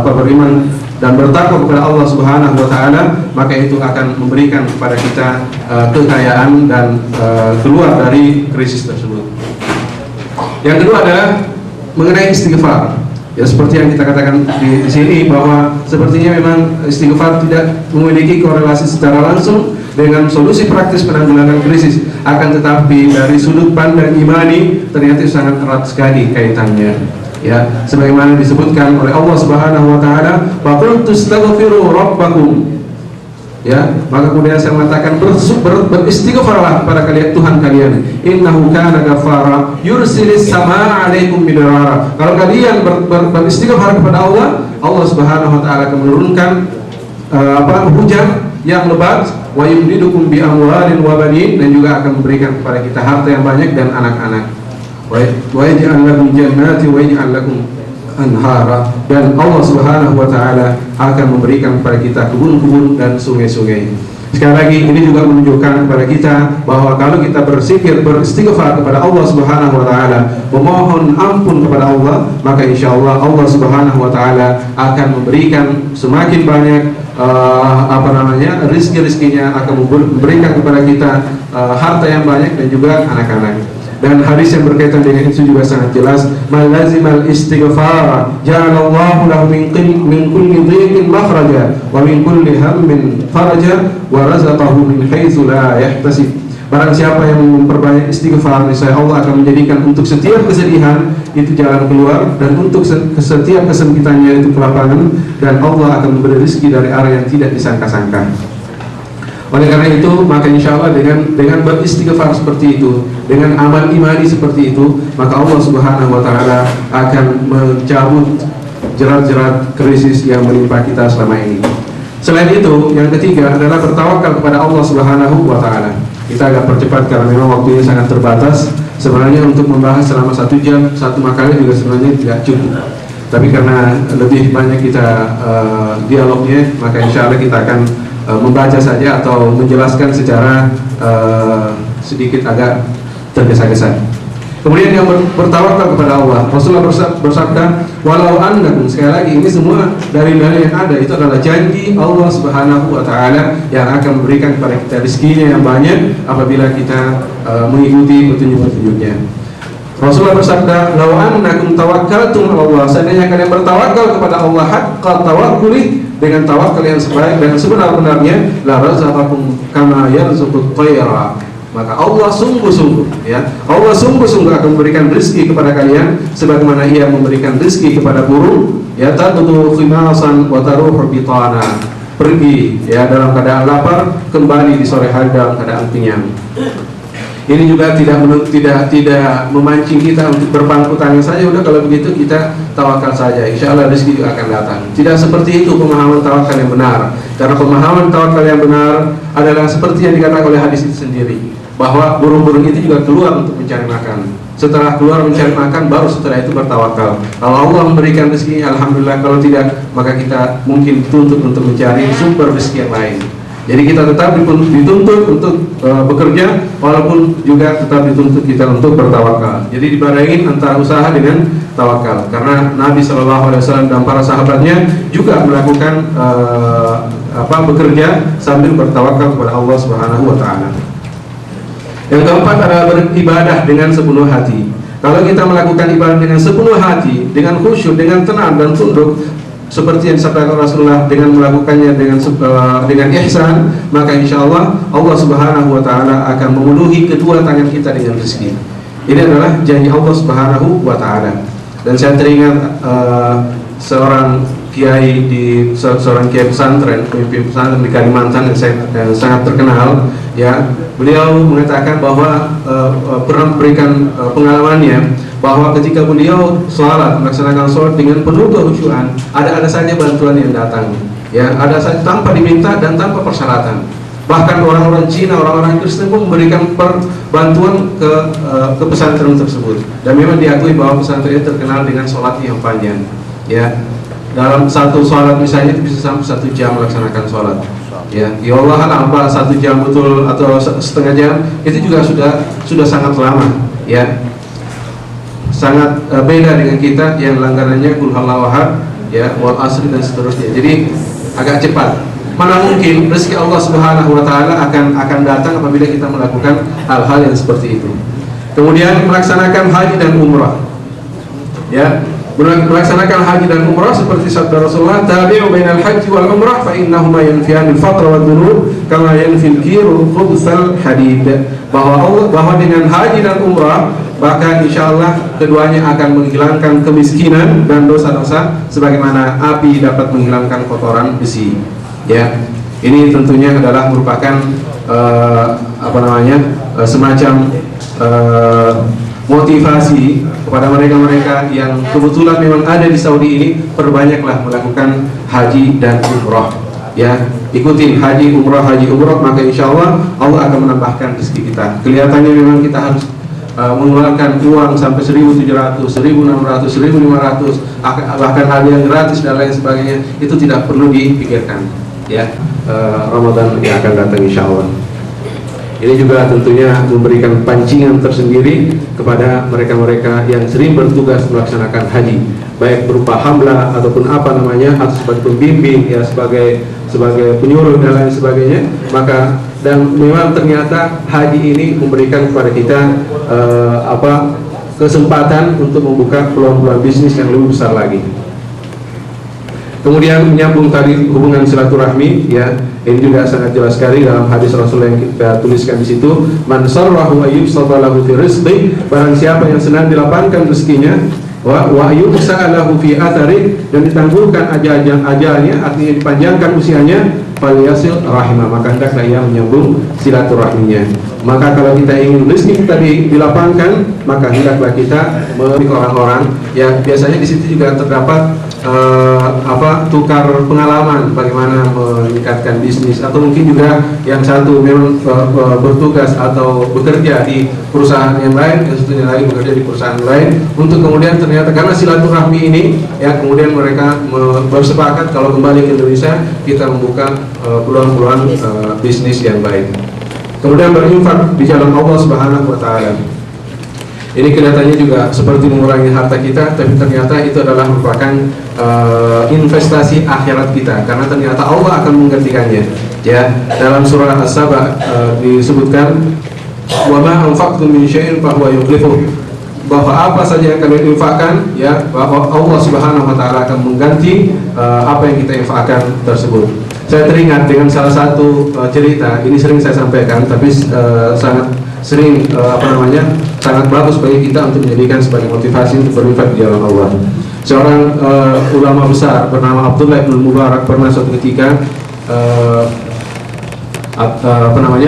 beriman dan bertakwa kepada Allah Subhanahu wa taala, maka itu akan memberikan kepada kita kekayaan dan keluar dari krisis tersebut. Yang kedua adalah mengenai istighfar. Ya, seperti yang kita katakan di sini bahwa sepertinya memang istighfar tidak memiliki korelasi secara langsung dengan solusi praktis penanggulangan krisis, akan tetapi dari sudut pandang imani ternyata sangat erat sekali kaitannya. Ya, sebagaimana disebutkan oleh Allah Subhanahu wa taala, "Fa qultu astaghfiru rabbakum." Ya, maka kemudian saya mengatakan beristighfarlah kepada kalian Tuhan kalian, innahu kana ghafara yursilis samaa 'alaikum midrara. Kalau kalian beristighfar kepada Allah, Allah Subhanahu wa taala akan menurunkan hujan yang lebat, wa yumdidukum bi amwalin wa banin, dan juga akan memberikan kepada kita harta yang banyak dan anak-anak. Wa yaj'al lakum jannati wa yaj'al lakum anhara, dan Allah Subhanahu wa taala akan memberikan kepada kita kebun-kebun dan sungai-sungai. Sekali lagi ini juga menunjukkan kepada kita bahwa kalau kita beristighfar kepada Allah Subhanahu wa taala, memohon ampun kepada Allah, maka insyaallah Allah Subhanahu wa taala akan memberikan semakin banyak rizki-rizkinya, akan memberikan kepada kita harta yang banyak dan juga anak-anak. Dan hadis yang berkaitan dengan itu juga sangat jelas, man lazimal istighfar ja'alallahu lahu min kulli dhiqin makhraja wa min kulli hammin faraja wa razaqahu min haitsu la yahtasib. Barang siapa yang memperbanyak istighfar, niscaya Allah akan menjadikan untuk setiap kesedihan itu jalan keluar, dan untuk setiap kesempitannya itu kelapangan, dan Allah akan memberi rezeki dari arah yang tidak disangka-sangka. Oleh karena itu, maka insya Allah dengan beristighfar seperti itu, dengan amal imani seperti itu, maka Allah Subhanahu wa taala akan mencabut jerat-jerat krisis yang menimpa kita selama ini. Selain itu, yang ketiga adalah bertawakal kepada Allah Subhanahu wa taala. Kita agak percepat karena memang waktunya sangat terbatas. Sebenarnya untuk membahas selama 1 jam satu makalah juga sebenarnya tidak cukup. Tapi karena lebih banyak kita dialognya, maka insya Allah kita akan membaca saja atau menjelaskan secara sedikit agak tergesa-gesa. Kemudian yang bertawakal kepada Allah, Rasulullah bersabda, walau annakum, sekali lagi ini semua dari dalil yang ada, itu adalah janji Allah Subhanahu wa taala yang akan memberikan kepada kita rezekinya yang banyak apabila kita mengikuti petunjuk-petunjuknya. Rasulullah bersabda, "Lau annakum tawakkaltum 'ala Allah", seandainya kalian bertawakal kepada Allah haqqa tawakkuli, dengan tawakal yang sebaik dan sebenar-benarnya, la razaqakum kama yarzuqut tayra, maka Allah sungguh-sungguh akan memberikan rezeki kepada kalian sebagaimana Ia memberikan rezeki kepada burung, ya, taqutu khimasan wa taruhu bitana, pergi ya dalam keadaan lapar, kembali di sore hari dalam keadaan kenyang. Ini juga tidak memancing kita untuk berpangku tangan saja, udah kalau begitu kita tawakal saja, insya Allah rezeki juga akan datang. Tidak seperti itu pemahaman tawakal yang benar. Karena pemahaman tawakal yang benar adalah seperti yang dikatakan oleh hadis itu sendiri, bahwa burung-burung itu juga keluar untuk mencari makan. Setelah keluar mencari makan, baru setelah itu bertawakal. Kalau Allah memberikan rezeki, alhamdulillah. Kalau tidak, maka kita mungkin dituntut untuk mencari sumber rezeki yang lain. Jadi kita tetap dituntut untuk bekerja, walaupun juga tetap dituntut kita untuk bertawakal. Jadi dibarengin antara usaha dengan tawakal. Karena Nabi SAW dan para sahabatnya juga melakukan bekerja sambil bertawakal kepada Allah Subhanahu wa taala. Yang keempat adalah beribadah dengan sepenuh hati. Kalau kita melakukan ibadah dengan sepenuh hati, dengan khusyuk, dengan tenang dan tunduk, seperti yang disampaikan Rasulullah, dengan melakukannya dengan ihsan, maka insya Allah Allah Subhanahu wa taala akan memenuhi kedua tangan kita dengan rezeki. Ini adalah janji Allah Subhanahu wa taala. Dan saya teringat seorang kiai pesantren, pemimpin pesantren di Kalimantan yang sangat terkenal, ya. Beliau mengatakan bahwa pernah memberikan pengalamannya bahwa ketika beliau melaksanakan sholat dengan penuh kehusyuan, ada saja bantuan yang datang, ya, ada saja tanpa diminta dan tanpa persyaratan. Bahkan orang-orang Cina, orang-orang Kristen pun memberikan bantuan ke pesantren tersebut, dan memang diakui bahwa pesantren itu terkenal dengan sholat yang panjang, ya. Dalam satu sholat misalnya itu bisa sampai 1 jam melaksanakan sholat, ya Allah apa 1 jam betul atau setengah jam itu juga sudah sangat lama, ya, sangat beda dengan kita yang langganannya qul huwallahu ahad, ya, wal asri dan seterusnya. Jadi agak cepat. Mana mungkin rezeki Allah Subhanahu wa taala akan datang apabila kita melakukan hal-hal yang seperti itu. Kemudian melaksanakan haji dan umrah, ya, melaksanakan haji dan umrah seperti sabda Rasulullah, tabi'u bainal haji wal umrah fa innahuma yanfiyanil faqra wad dunub kama yanfil kiru khubsal hadid. Bahwa dengan haji dan umrah maka insyaallah keduanya akan menghilangkan kemiskinan dan dosa-dosa sebagaimana api dapat menghilangkan kotoran besi, ya. Ini tentunya adalah merupakan semacam motivasi kepada mereka-mereka yang kebetulan memang ada di Saudi ini, perbanyaklah melakukan haji dan umrah, ya. Ikuti haji umrah, maka insya Allah Allah akan menambahkan rezeki kita. Kelihatannya memang kita harus mengeluarkan uang sampai 1.700, 1.600, 1.500, bahkan ada yang gratis dan lain sebagainya. Itu tidak perlu dipikirkan, ya. Ramadan yang akan datang insya Allah. Ini juga tentunya memberikan pancingan tersendiri kepada mereka-mereka yang sering bertugas melaksanakan haji, baik berupa hamlah ataupun atau sebagai pembimbing, ya, sebagai penyuluh dan lain sebagainya. Maka dan memang ternyata haji ini memberikan kepada kita kesempatan untuk membuka peluang-peluang bisnis yang lebih besar lagi. Kemudian menyambung tadi hubungan silaturahmi, ya, ini juga sangat jelas sekali dalam hadis Rasul yang kita tuliskan di situ, man sarrahu ayyubsata lahu fi rizqi, barang siapa yang senang dilapangkan rezekinya, wa yuksa'alahu fi athari, dan ditangguhkan ajalnya, artinya dipanjangkan usianya, falyasil rahimah, maka hendaklah ia menyambung silaturahminya. Maka kalau kita ingin rezeki kita dilapangkan, maka hendaklah kita memiliki orang-orang yang biasanya di situ juga terdapat tukar pengalaman bagaimana meningkatkan bisnis, atau mungkin juga yang satu memang bertugas atau bekerja di perusahaan yang lain, yang satunya lagi bekerja di perusahaan lain, untuk kemudian ternyata karena silaturahmi ini, ya, kemudian mereka bersepakat kalau kembali ke Indonesia kita membuka peluang-peluang bisnis yang baik. Kemudian berinfak di jalan Allah Subhanahu wa taala. Ini kelihatannya juga seperti mengurangi harta kita, tapi ternyata itu adalah merupakan investasi akhirat kita, karena ternyata Allah akan menggantikannya, ya. Dalam surah As-Saba disebutkan, wa ma anfaqtum min syai'in fa huwa yukhlifuh, bahwa apa saja yang kalian infakkan, ya, bahwa Allah Subhanahu wa taala akan mengganti apa yang kita infakkan tersebut. Saya teringat dengan salah satu cerita, ini sering saya sampaikan, tapi sangat sering sangat bagus bagi kita untuk menjadikan sebagai motivasi untuk berinfak di jalan Allah. Seorang ulama besar bernama Abdullah bin Mubarak pernah suatu ketika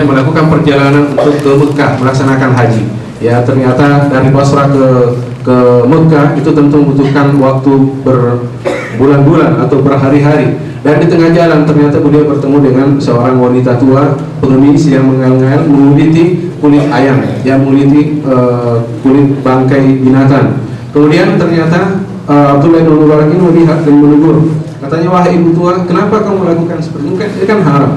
melakukan perjalanan untuk ke Mekah melaksanakan haji. Ya, ternyata dari Basra ke Mekah itu tentu membutuhkan waktu berbulan-bulan atau berhari-hari. Dan di tengah jalan ternyata beliau bertemu dengan seorang wanita tua pengemis yang mengel-ngel menguliti kulit ayam, yang menguliti kulit bangkai binatang. Kemudian ternyata Abdullah bin Mubarak ini melihat dan menegur. Katanya, wahai ibu tua, kenapa kamu melakukan seperti itu? Ini kan haram.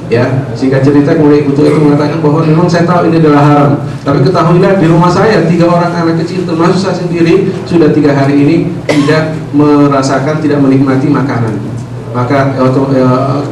Ya, singkat cerita kemudian ibu tua itu mengatakan bahwa memang saya tahu ini adalah haram, tapi ketahuilah di rumah saya 3 orang anak kecil termasuk saya sendiri sudah 3 hari ini tidak merasakan, tidak menikmati makanan. Maka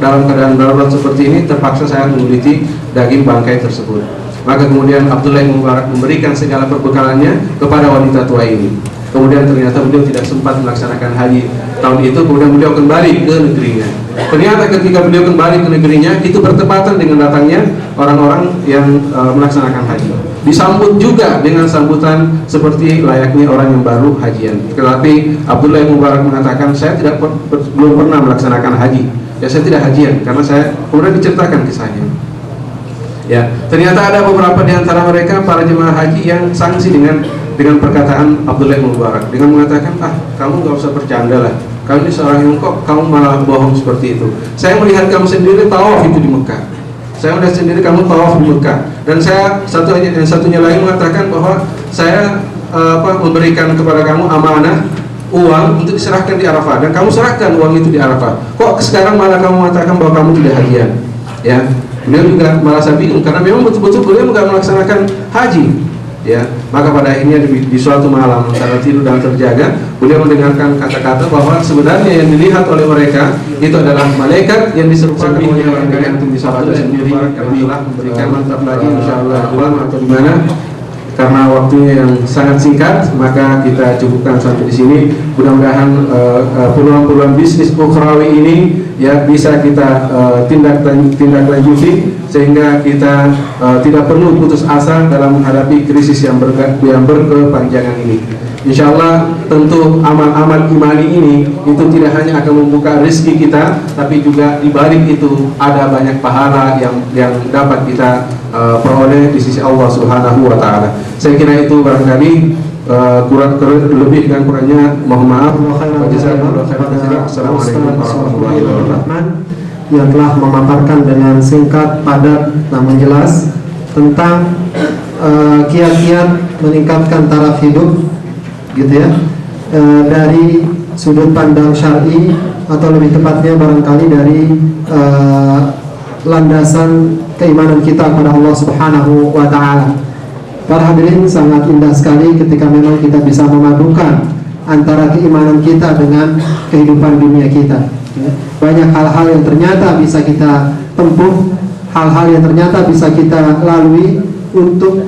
dalam keadaan darurat seperti ini terpaksa saya menguliti daging bangkai tersebut. Maka kemudian Abdullah bin Mubarak memberikan segala perbekalannya kepada wanita tua ini. Kemudian ternyata beliau tidak sempat melaksanakan haji tahun itu. Kemudian beliau kembali ke negerinya. Ternyata ketika beliau kembali ke negerinya, itu bertepatan dengan datangnya orang-orang yang melaksanakan haji. Disambut juga dengan sambutan seperti layaknya orang yang baru hajian. Tetapi Abdullah bin Mubarak mengatakan, saya belum pernah melaksanakan haji. Ya, saya tidak hajian karena saya kemudian diceritakan kisahnya. Ya, ternyata ada beberapa di antara mereka para jemaah haji yang sanksi dengan dengan perkataan Abdullah bin Mubarak dengan mengatakan, kamu nggak usah bercanda lah, kamu ini seorang yang kok kamu malah bohong seperti itu. Saya melihat kamu sendiri tawaf itu di Mekah, saya melihat sendiri kamu tawaf di Mekah, dan saya satunya lagi mengatakan bahwa saya memberikan kepada kamu amanah uang untuk diserahkan di Arafah, dan kamu serahkan uang itu di Arafah. Kok sekarang malah kamu mengatakan bahwa kamu tidak hajian? Ya, beliau juga merasa bingung karena memang betul-betul beliau nggak melaksanakan haji. Ya, maka pada akhirnya di suatu malam antara tidur dan terjaga, beliau mendengarkan kata-kata bahwa sebenarnya yang dilihat oleh mereka itu adalah malaikat yang diserupakan oleh mereka yang bisa baca sendiri, karena telah memberikan mantap lagi insyaallah atau di mana. Karena waktunya yang sangat singkat, maka kita cukupkan sampai di sini. Mudah-mudahan peluang-peluang bisnis ukhrawi ini ya bisa kita tindak lanjuti sehingga kita tidak perlu putus asa dalam menghadapi krisis yang berkepanjangan ini. Insyaallah tentu amal-amal imani ini itu tidak hanya akan membuka rezeki kita, tapi juga di balik itu ada banyak pahala yang dapat kita peroleh di sisi Allah Subhanahu wa taala. Saya kira itu barangkali kurang lebih dan kurangnya mohon maaf. Assalamualaikum warahmatullahi wabarakatuh. Yang telah memaparkan dengan singkat, padat, namun jelas tentang kiat-kiat meningkatkan taraf hidup, gitu ya, dari sudut pandang syar'i atau lebih tepatnya barangkali dari landasan keimanan kita kepada Allah Subhanahu wa taala. Para hadirin, sangat indah sekali ketika memang kita bisa memadukan antara keimanan kita dengan kehidupan dunia kita. Banyak hal-hal yang ternyata bisa kita tempuh, hal-hal yang ternyata bisa kita lalui untuk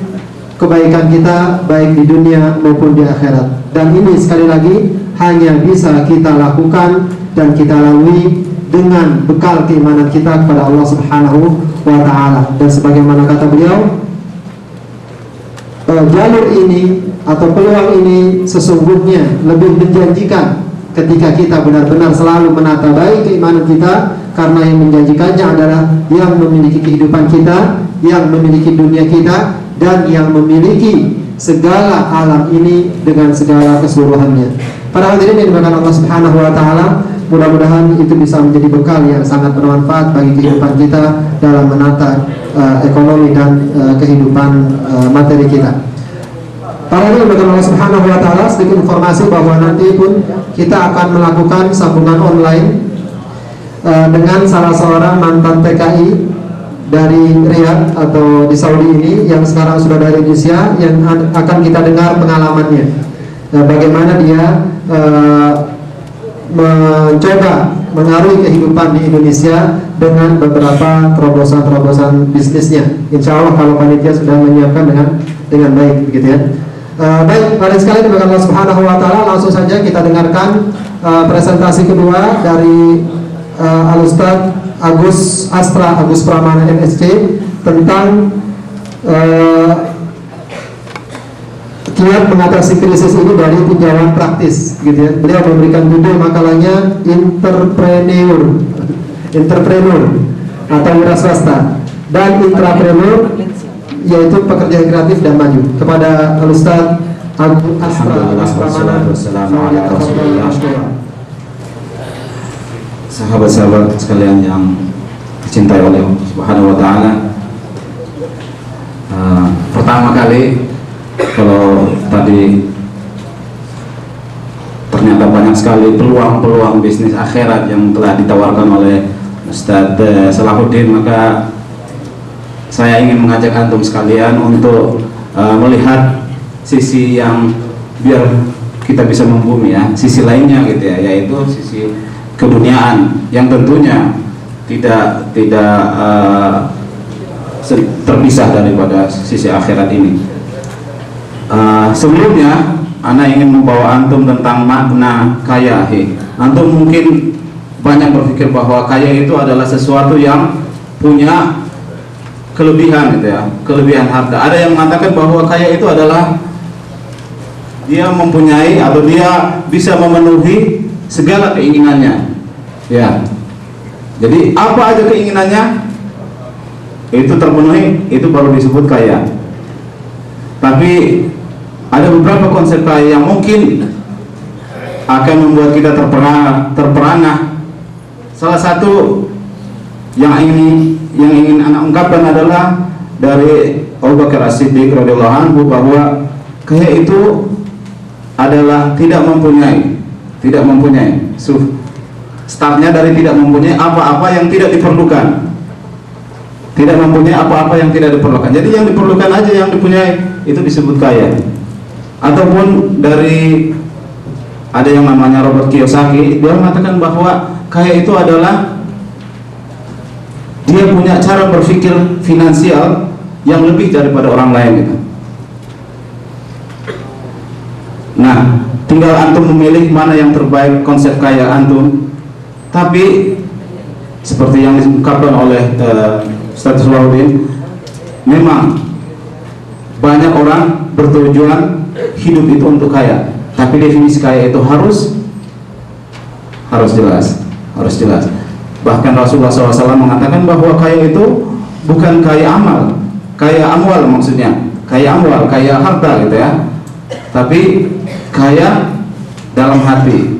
kebaikan kita baik di dunia maupun di akhirat. Dan ini sekali lagi hanya bisa kita lakukan dan kita lalui dengan bekal keimanan kita kepada Allah Subhanahu wa taala. Dan sebagaimana kata beliau, jalur ini atau peluang ini sesungguhnya lebih menjanjikan ketika kita benar-benar selalu menata baik keimanan kita, karena yang menjanjikannya adalah yang memiliki kehidupan kita, yang memiliki dunia kita, dan yang memiliki segala alam ini dengan segala keseluruhannya. Para hadirin yang dimuliakan Allah Subhanahu wa taala, mudah-mudahan itu bisa menjadi bekal yang sangat bermanfaat bagi kehidupan kita dalam menata ekonomi dan kehidupan materi kita. Para hadirin yang Allah Subhanahu wa taala, sedikit informasi bahwa nanti pun kita akan melakukan sambungan online dengan salah seorang mantan TKI dari Riyadh atau di Saudi ini yang sekarang sudah dari Indonesia, yang akan kita dengar pengalamannya, bagaimana dia mencoba mengaruhi kehidupan di Indonesia dengan beberapa terobosan-terobosan bisnisnya. Insya Allah kalau panitia sudah menyiapkan dengan baik, begitu ya. Baik, pada sekali dengan Allah Subhanahu wa taala, langsung saja kita dengarkan presentasi kedua dari Al-Ustaz Agus Pramana MSc tentang kiat mengatasi krisis ini dari tinjauan praktis, gitu ya. Beliau memberikan judul makalahnya entrepreneur atau wira swasta dan intrapreneur, yaitu pekerja kreatif dan maju. Kepada Al-Ustaz Agus Pramana. Sahabat-sahabat sekalian yang dicintai oleh Allah Subhanahu wa taala, pertama kali, kalau tadi ternyata banyak sekali peluang-peluang bisnis akhirat yang telah ditawarkan oleh Ustadz Salahuddin, maka saya ingin mengajak antum sekalian untuk melihat sisi yang biar kita bisa membumi ya, sisi lainnya gitu ya, yaitu sisi keduniaan yang tentunya tidak terpisah daripada sisi akhirat ini. Sebelumnya, ana ingin membawa antum tentang makna kaya. Antum mungkin banyak berpikir bahwa kaya itu adalah sesuatu yang punya kelebihan, gitu ya, kelebihan harta. Ada yang mengatakan bahwa kaya itu adalah dia mempunyai atau dia bisa memenuhi segala keinginannya, ya. Jadi apa aja keinginannya itu terpenuhi, itu baru disebut kaya. Tapi ada beberapa konsep kaya yang mungkin akan membuat kita terperangah. Salah satu yang ingin anak ungkapkan adalah dari Abu Bakar As-Siddiq radhiyallahu anhu, bahwa kaya itu adalah tidak mempunyai. Startnya dari tidak mempunyai apa-apa yang tidak diperlukan. Tidak mempunyai apa-apa yang tidak diperlukan. Jadi yang diperlukan aja yang dipunyai, itu disebut kaya. Ataupun dari ada yang namanya Robert Kiyosaki, dia mengatakan bahwa kaya itu adalah dia punya cara berpikir finansial yang lebih daripada orang lain gitu. Nah, tinggal antum memilih mana yang terbaik konsep kaya antum. Tapi seperti yang diungkapkan oleh Ustaz Salahuddin, memang banyak orang bertujuan hidup itu untuk kaya, tapi definisi kaya itu harus jelas. Bahkan Rasulullah SAW mengatakan bahwa kaya itu bukan kaya amal, kaya amwal maksudnya, kaya amwal, kaya harta gitu ya, tapi kaya dalam hati.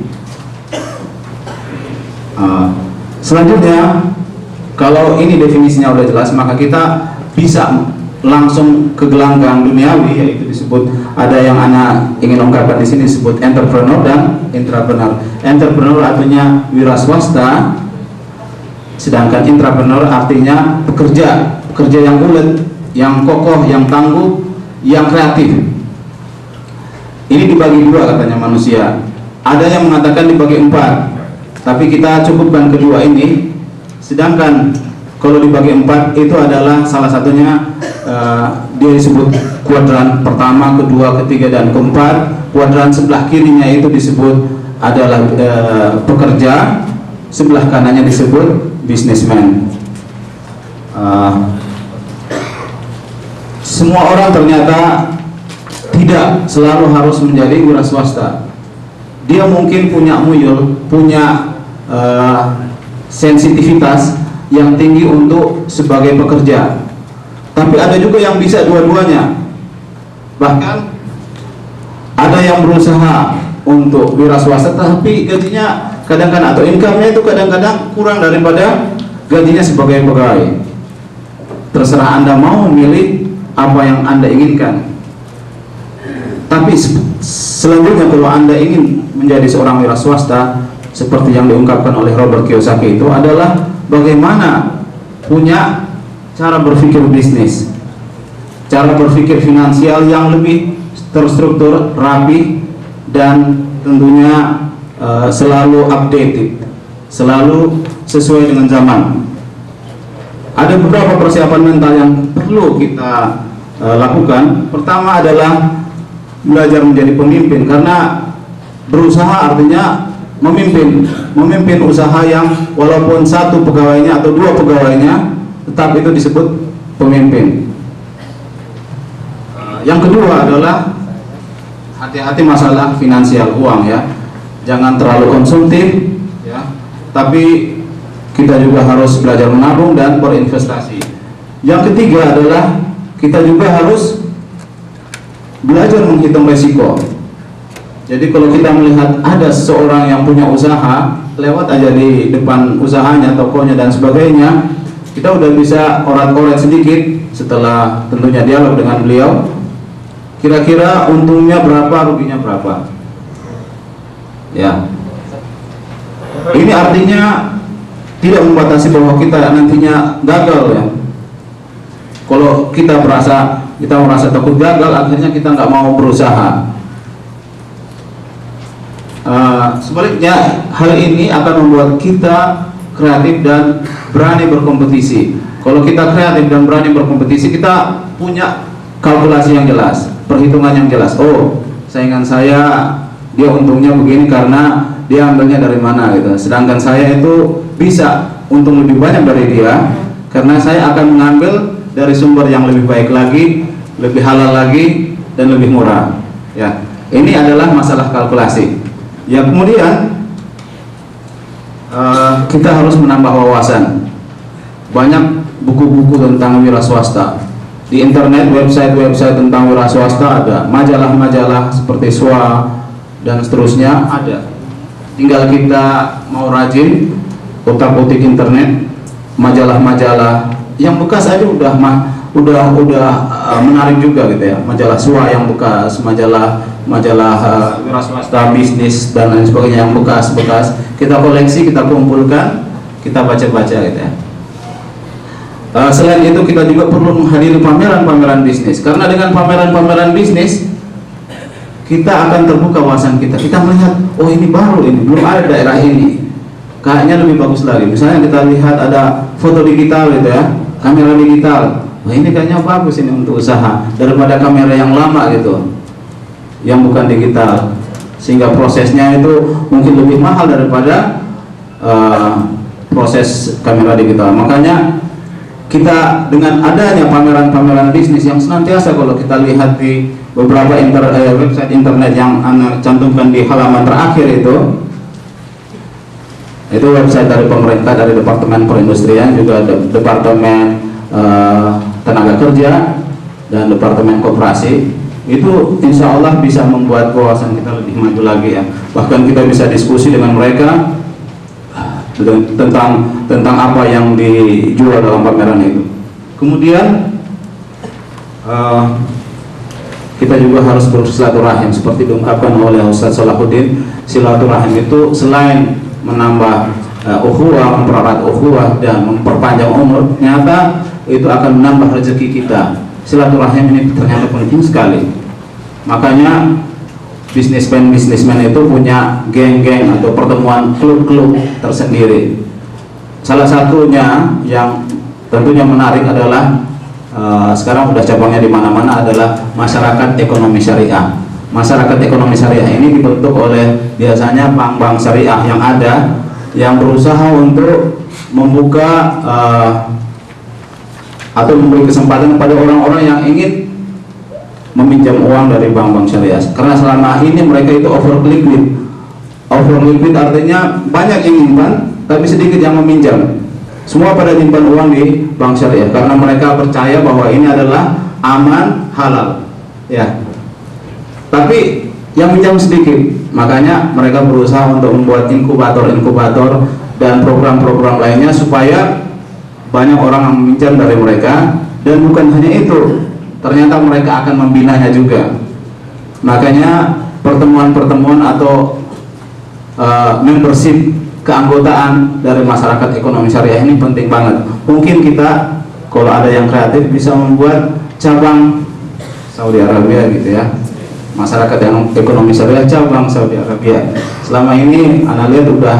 Selanjutnya, kalau ini definisinya udah jelas, maka kita bisa langsung ke gelanggang duniawi, yaitu disebut, ada yang anak ingin ungkapkan di sini disebut entrepreneur dan intrapreneur. Entrepreneur artinya wira swasta, sedangkan intrapreneur artinya pekerja yang ulet, yang kokoh, yang tangguh, yang kreatif. Ini dibagi dua katanya manusia. Ada yang mengatakan dibagi 4, tapi kita cukupkan kedua ini. Sedangkan kalau dibagi 4 itu adalah salah satunya dia disebut kuadran pertama, kedua, ketiga, dan keempat. Kuadran sebelah kirinya itu disebut adalah pekerja, sebelah kanannya disebut businessman. Semua orang ternyata tidak selalu harus menjadi wira swasta. Dia mungkin punya muyul, punya sensitivitas yang tinggi untuk sebagai pekerja, tapi ada juga yang bisa dua-duanya. Bahkan ada yang berusaha untuk wira swasta, tapi gajinya kadang-kadang atau income-nya itu kadang-kadang kurang daripada gajinya sebagai pegawai. Terserah Anda mau memilih apa yang Anda inginkan. Tapi selanjutnya, kalau Anda ingin menjadi seorang wira swasta, seperti yang diungkapkan oleh Robert Kiyosaki, itu adalah bagaimana punya cara berpikir bisnis, cara berpikir finansial yang lebih terstruktur, rapi, dan tentunya selalu updated, selalu sesuai dengan zaman. Ada beberapa persiapan mental yang perlu kita lakukan. Pertama adalah belajar menjadi pemimpin, karena berusaha artinya memimpin usaha yang walaupun 1 pegawainya atau 2 pegawainya, tetap itu disebut pemimpin. Yang kedua adalah hati-hati masalah finansial, uang ya. Jangan terlalu konsumtif ya, tapi kita juga harus belajar menabung dan berinvestasi. Yang ketiga adalah kita juga harus belajar menghitung resiko. Jadi kalau kita melihat ada seseorang yang punya usaha, lewat aja di depan usahanya, tokonya dan sebagainya, kita udah bisa orat-orat sedikit setelah tentunya dialog dengan beliau. Kira-kira untungnya berapa, ruginya berapa. Ya. Ini artinya tidak membatasi bahwa kita nantinya gagal ya. Kalau kita merasa takut gagal, akhirnya kita nggak mau berusaha. Sebaliknya, hal ini akan membuat kita kreatif dan berani berkompetisi. Kalau kita kreatif dan berani berkompetisi, kita punya kalkulasi yang jelas, perhitungan yang jelas. Oh, saingan saya dia untungnya begini karena dia ambilnya dari mana gitu. Sedangkan saya itu bisa untung lebih banyak dari dia karena saya akan mengambil dari sumber yang lebih baik lagi, lebih halal lagi, dan lebih murah. Ya, ini adalah masalah kalkulasi. Ya, kemudian kita harus menambah wawasan. Banyak buku-buku tentang wira swasta. di internet, website tentang wira swasta ada, majalah-majalah seperti SWA dan seterusnya ada. Tinggal kita mau rajin utak-utik internet, majalah-majalah yang bekas aja udah menarik juga gitu ya. Majalah SWA yang bekas, majalah wira swasta, bisnis dan lain sebagainya yang bekas kita koleksi, kita kumpulkan, kita baca-baca gitu ya. Selain itu kita juga perlu menghadiri pameran-pameran bisnis, karena dengan pameran-pameran bisnis kita akan terbuka wawasan kita melihat, oh ini baru, ini belum ada daerah ini, kayaknya lebih bagus lagi. Misalnya kita lihat ada foto digital gitu ya, kamera digital, wah ini kayaknya bagus ini untuk usaha daripada kamera yang lama gitu, yang bukan digital, sehingga prosesnya itu mungkin lebih mahal daripada proses kamera digital. Makanya kita dengan adanya pameran-pameran bisnis yang senantiasa kalau kita lihat di beberapa website internet yang Anda cantumkan di halaman terakhir itu website dari pemerintah, dari Departemen Perindustrian, juga Departemen Tenaga Kerja dan Departemen Koperasi, itu insya Allah bisa membuat wawasan kita lebih maju lagi ya. Bahkan kita bisa diskusi dengan mereka tentang apa yang dijual dalam pameran itu. Kemudian kita juga harus bersilaturahim seperti diungkapkan oleh Ustaz Salahuddin. Silaturahim itu selain menambah ukhuwah, mempererat ukhuwah dan memperpanjang umur, ternyata itu akan menambah rezeki kita. Silaturahim ini ternyata penting sekali. Makanya bisnismen itu punya geng-geng atau pertemuan klub-klub tersendiri. Salah satunya yang tentunya menarik adalah sekarang udah cabangnya di mana-mana adalah masyarakat ekonomi syariah. Masyarakat ekonomi syariah ini dibentuk oleh biasanya bank-bank syariah yang ada, yang berusaha untuk membuka atau memberi kesempatan kepada orang-orang yang ingin meminjam uang dari bank-bank syariah, karena selama ini mereka itu over liquid artinya banyak yang nyimpan tapi sedikit yang meminjam. Semua pada nyimpan uang di bank syariah karena mereka percaya bahwa ini adalah aman, halal ya, tapi yang minjam sedikit. Makanya mereka berusaha untuk membuat inkubator dan program-program lainnya supaya banyak orang yang meminjam dari mereka. Dan bukan hanya itu, ternyata mereka akan membinanya juga. Makanya pertemuan-pertemuan atau membership, keanggotaan dari masyarakat ekonomi syariah ini penting banget. Mungkin kita kalau ada yang kreatif bisa membuat cabang Saudi Arabia gitu ya, masyarakat yang ekonomi syariah cabang Saudi Arabia. Selama ini Anda lihat udah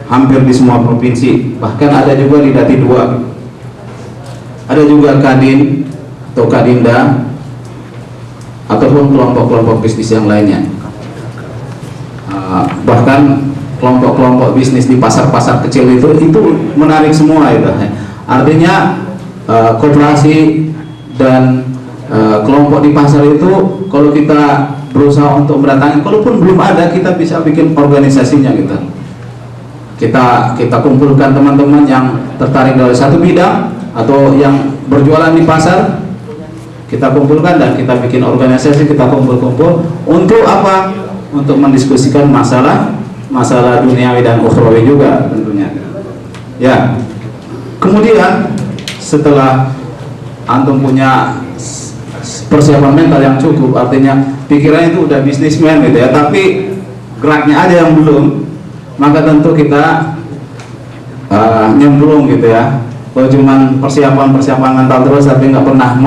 hampir di semua provinsi, bahkan ada juga di Dati 2, ada juga Kadin atau Kadinda ataupun kelompok-kelompok bisnis yang lainnya. Bahkan kelompok-kelompok bisnis di pasar-pasar kecil itu menarik semua itu. Artinya koperasi dan kelompok di pasar itu kalau kita berusaha untuk mendatangi, kalaupun belum ada, kita bisa bikin organisasinya gitu. Kita kumpulkan teman-teman yang tertarik dari satu bidang atau yang berjualan di pasar, kita kumpulkan dan kita bikin organisasi, kita kumpul-kumpul untuk apa? Untuk mendiskusikan masalah duniawi dan ukhrawi juga tentunya. Ya. Kemudian setelah antum punya persiapan mental yang cukup, artinya pikirannya itu udah bisnismen gitu ya, tapi geraknya aja yang belum, maka tentu kita nyemplung gitu ya. Kalau cuman persiapan mental terus tapi nggak pernah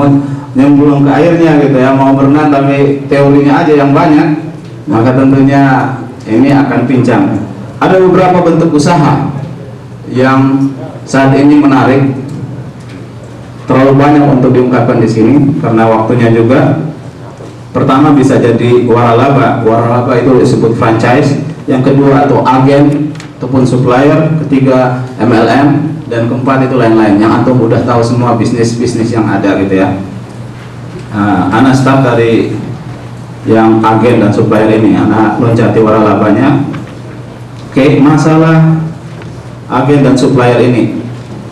nyemplung ke airnya gitu ya, mau berenang tapi teorinya aja yang banyak, maka tentunya ini akan pincang. Ada beberapa bentuk usaha yang saat ini menarik, terlalu banyak untuk diungkapkan di sini karena waktunya juga. Pertama bisa jadi waralaba. Waralaba itu disebut franchise. Yang kedua atau agen ataupun supplier. Ketiga MLM. Dan keempat itu lain-lain. Yang antum udah tahu semua bisnis-bisnis yang ada gitu ya. Anak start dari yang agen dan supplier ini. Anak loncati waralabanya. Oke, masalah agen dan supplier ini.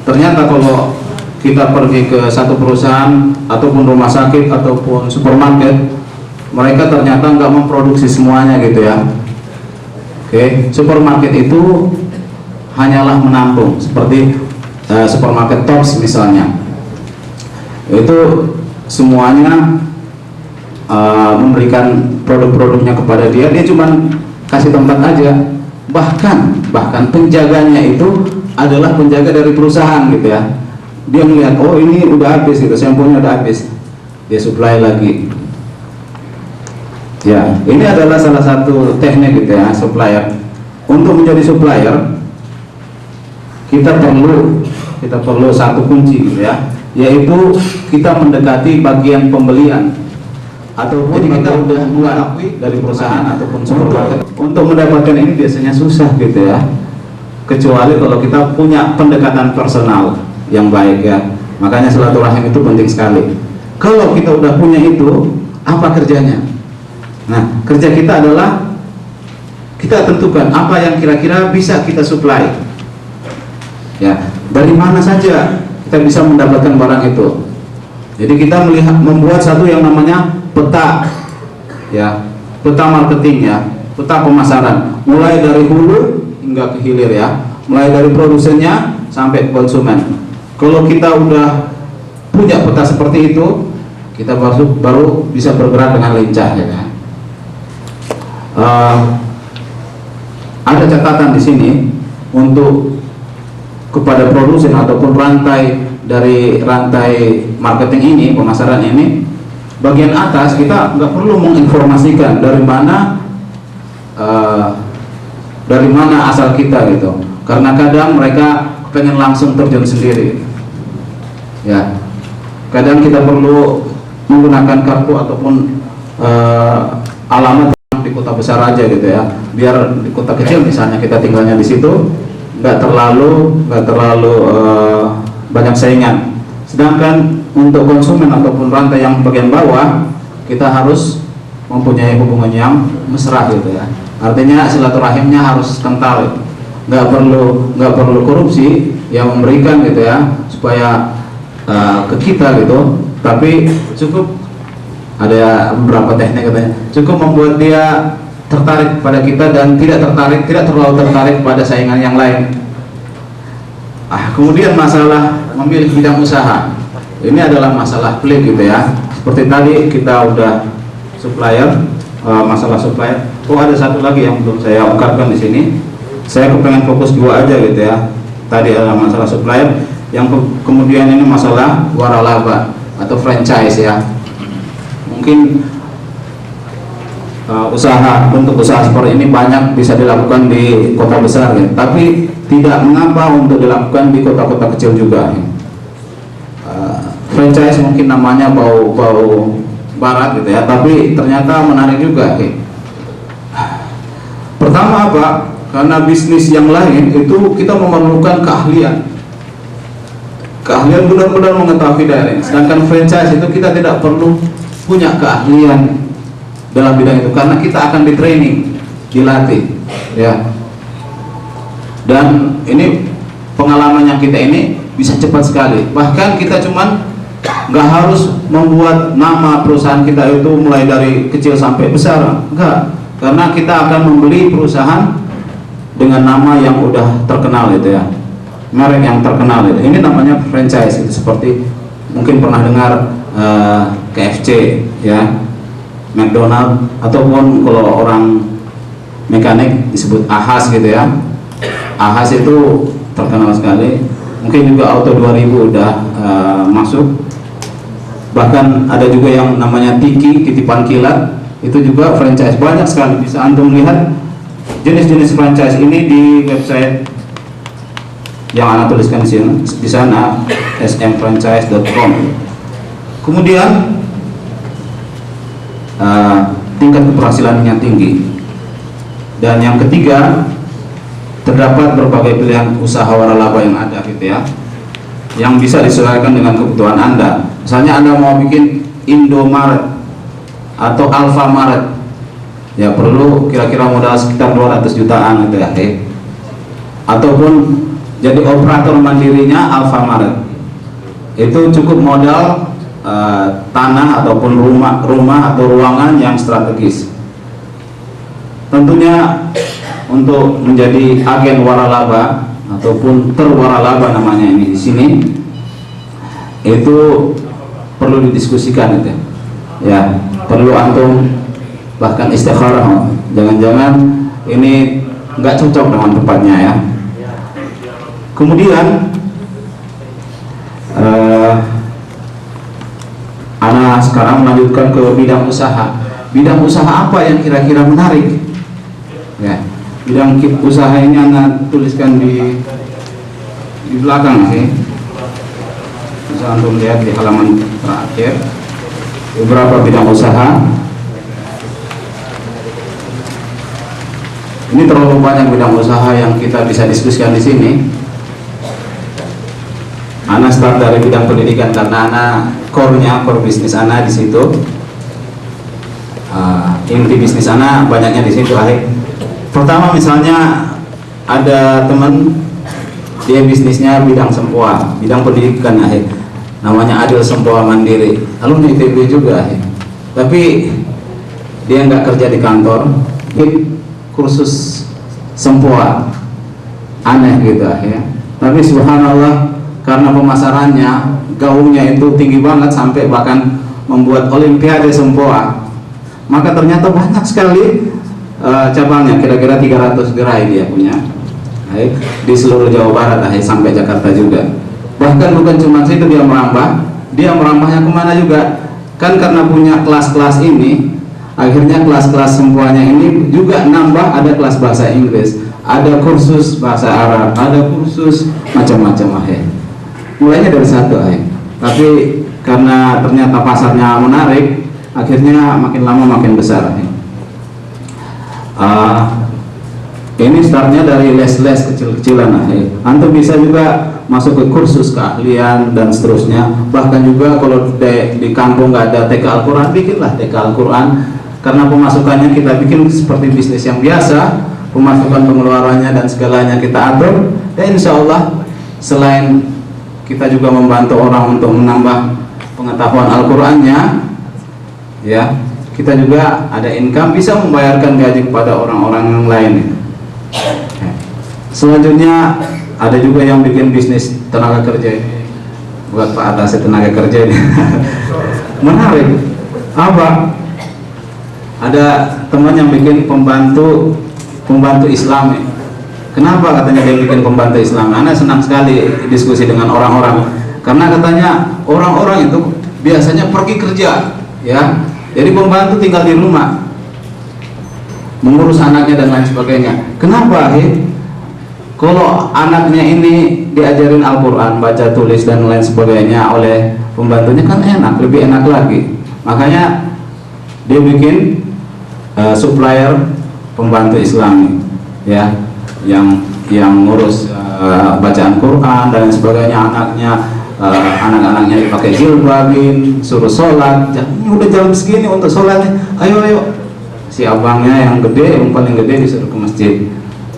Ternyata kalau kita pergi ke satu perusahaan ataupun rumah sakit ataupun supermarket, mereka ternyata nggak memproduksi semuanya gitu ya. Oke, supermarket itu hanyalah menampung, seperti supermarket Tops misalnya, itu semuanya memberikan produk-produknya kepada dia cuma kasih tempat aja. Bahkan penjaganya itu adalah penjaga dari perusahaan gitu ya. Dia melihat, oh ini udah habis gitu, sampo-nya udah habis, dia supply lagi. Ya, ini adalah salah satu teknik gitu ya, supplier. Untuk menjadi supplier, kita perlu satu kunci gitu ya, yaitu kita mendekati bagian pembelian. Ataupun jadi kita udah mengakui dari perusahaan ataupun supermarket. Untuk mendapatkan ini biasanya susah gitu ya, kecuali kalau kita punya pendekatan personal yang baik ya. Makanya silaturahim itu penting sekali. Kalau kita udah punya itu, apa kerjanya? Nah, kerja kita adalah kita tentukan apa yang kira-kira bisa kita supply. Ya, dari mana saja kita bisa mendapatkan barang itu. Jadi kita membuat satu yang namanya peta, ya, peta marketing ya, peta pemasaran, mulai dari hulu hingga ke hilir ya, mulai dari produsennya sampai konsumen. Kalau kita udah punya peta seperti itu, kita baru bisa bergerak dengan lincah ya kan. Ada catatan di sini untuk kepada produsen ataupun dari rantai marketing ini, pemasaran ini, bagian atas kita nggak perlu menginformasikan dari mana asal kita gitu, karena kadang mereka pengen langsung terjun sendiri ya. Kadang kita perlu menggunakan kartu ataupun alamat di kota besar aja gitu ya, biar di kota kecil misalnya kita tinggalnya di situ nggak terlalu banyak saingan. Sedangkan untuk konsumen ataupun rantai yang bagian bawah, kita harus mempunyai hubungan yang mesra gitu ya. Artinya silaturahimnya harus kental, nggak perlu korupsi yang memberikan gitu ya, supaya ke kita gitu. Tapi cukup ada beberapa teknik katanya, cukup membuat dia tertarik pada kita dan tidak terlalu tertarik pada saingan yang lain. Kemudian masalah memilih bidang usaha, ini adalah masalah pelik gitu ya. Seperti tadi kita udah supplier, masalah supplier. Ada satu lagi yang belum saya ungkapkan di sini. Saya kepengen fokus dua aja gitu ya. Tadi adalah masalah supplier, yang kemudian ini masalah waralaba atau franchise ya. Mungkin bentuk usaha seperti ini banyak bisa dilakukan di kota besar ya, tapi tidak mengapa untuk dilakukan di kota-kota kecil juga ya. Franchise mungkin namanya bau barat gitu ya, tapi ternyata menarik juga ya. Pertama apa? Karena bisnis yang lain itu kita memerlukan keahlian benar-benar mengetahui daerah. Sedangkan franchise itu kita tidak perlu punya keahlian dalam bidang itu, karena kita akan di training, dilatih ya. Dan ini pengalaman yang kita ini bisa cepat sekali. Bahkan kita cuman nggak harus membuat nama perusahaan kita itu mulai dari kecil sampai besar, enggak, karena kita akan membeli perusahaan dengan nama yang udah terkenal itu ya, merek yang terkenal itu. Ini namanya franchise. Itu seperti mungkin pernah dengar KFC ya, McDonald, ataupun kalau orang mekanik disebut Ahas gitu ya. Ahas itu terkenal sekali. Mungkin juga Auto 2000 udah masuk. Bahkan ada juga yang namanya Tiki, titipan kilat, itu juga franchise. Banyak sekali, bisa antum lihat jenis-jenis franchise ini di website yang Anda tuliskan di sana smfranchise.com. Kemudian tingkat keberhasilannya tinggi. Dan yang ketiga, terdapat berbagai pilihan usaha waralaba yang ada gitu ya, yang bisa disesuaikan dengan kebutuhan Anda. Misalnya Anda mau bikin Indomaret atau Alfamaret, ya perlu kira-kira modal sekitar 200 jutaan gitu ya. Ataupun jadi operator mandirinya Alfamaret, itu cukup modal tanah ataupun rumah atau ruangan yang strategis. Tentunya untuk menjadi agen waralaba ataupun terwaralaba namanya ini di sini, itu perlu didiskusikan itu. Ya, perlu antum bahkan istikharah. Jangan-jangan ini nggak cocok dengan tempatnya ya. Kemudian ana sekarang melanjutkan ke bidang usaha. Bidang usaha apa yang kira-kira menarik? Ya, bidang usaha ini ana tuliskan di belakang sih. Bisa antum lihat di halaman terakhir beberapa bidang usaha. Ini terlalu banyak bidang usaha yang kita bisa diskusikan di sini. Ana start dari bidang pendidikan karena ana core bisnis ana di situ. Inti bisnis ana banyaknya di situ. Pertama misalnya ada teman dia bisnisnya bidang sempoa, bidang pendidikan namanya Adil Sempoa Mandiri, alumni ITB juga tapi dia nggak kerja di kantor, kursus sempoa, aneh gitu ya. Tapi subhanallah karena pemasarannya, gaungnya itu tinggi banget sampai bahkan membuat olimpiade sempoa, maka ternyata banyak sekali cabangnya, kira-kira 300 gerai dia punya di seluruh Jawa Barat sampai Jakarta juga. Bahkan bukan cuma itu, dia merambahnya kemana juga kan, karena punya kelas-kelas ini akhirnya kelas-kelas sempoanya ini juga nambah, ada kelas bahasa Inggris, ada kursus bahasa Arab, ada kursus macam-macam mulainya dari satu tapi karena ternyata pasarnya menarik, akhirnya makin lama makin besar. Ini startnya dari les-les kecil-kecilan. Antum bisa juga masuk ke kursus keahlian dan seterusnya. Bahkan juga kalau di kampung nggak ada TK Al-Quran, bikinlah TK Al-Quran. Karena pemasukannya kita bikin seperti bisnis yang biasa, pemasukan pengeluarannya dan segalanya kita atur. Dan insya Allah selain kita juga membantu orang untuk menambah pengetahuan Al-Qurannya, ya, kita juga ada income, bisa membayarkan gaji kepada orang-orang yang lain. Selanjutnya ada juga yang bikin bisnis tenaga kerja ini, buat Pak atas tenaga kerja ini. Menarik. Apa? Ada teman yang bikin pembantu Islam. Kenapa katanya dia bikin pembantu Islam? Ana senang sekali diskusi dengan orang-orang, karena katanya orang-orang itu biasanya pergi kerja, ya. Jadi pembantu tinggal di rumah, mengurus anaknya dan lain sebagainya. Kenapa? Kalau anaknya ini diajarin Al-Quran, baca tulis dan lain sebagainya oleh pembantunya kan enak, lebih enak lagi. Makanya dia bikin supplier pembantu Islam, ya, yang ngurus bacaan Quran dan lain sebagainya. Anak-anaknya dipakai jilbabin, suruh sholat. Udah jam segini untuk sholatnya, ayo. Si abangnya yang gede, yang paling gede disuruh ke masjid.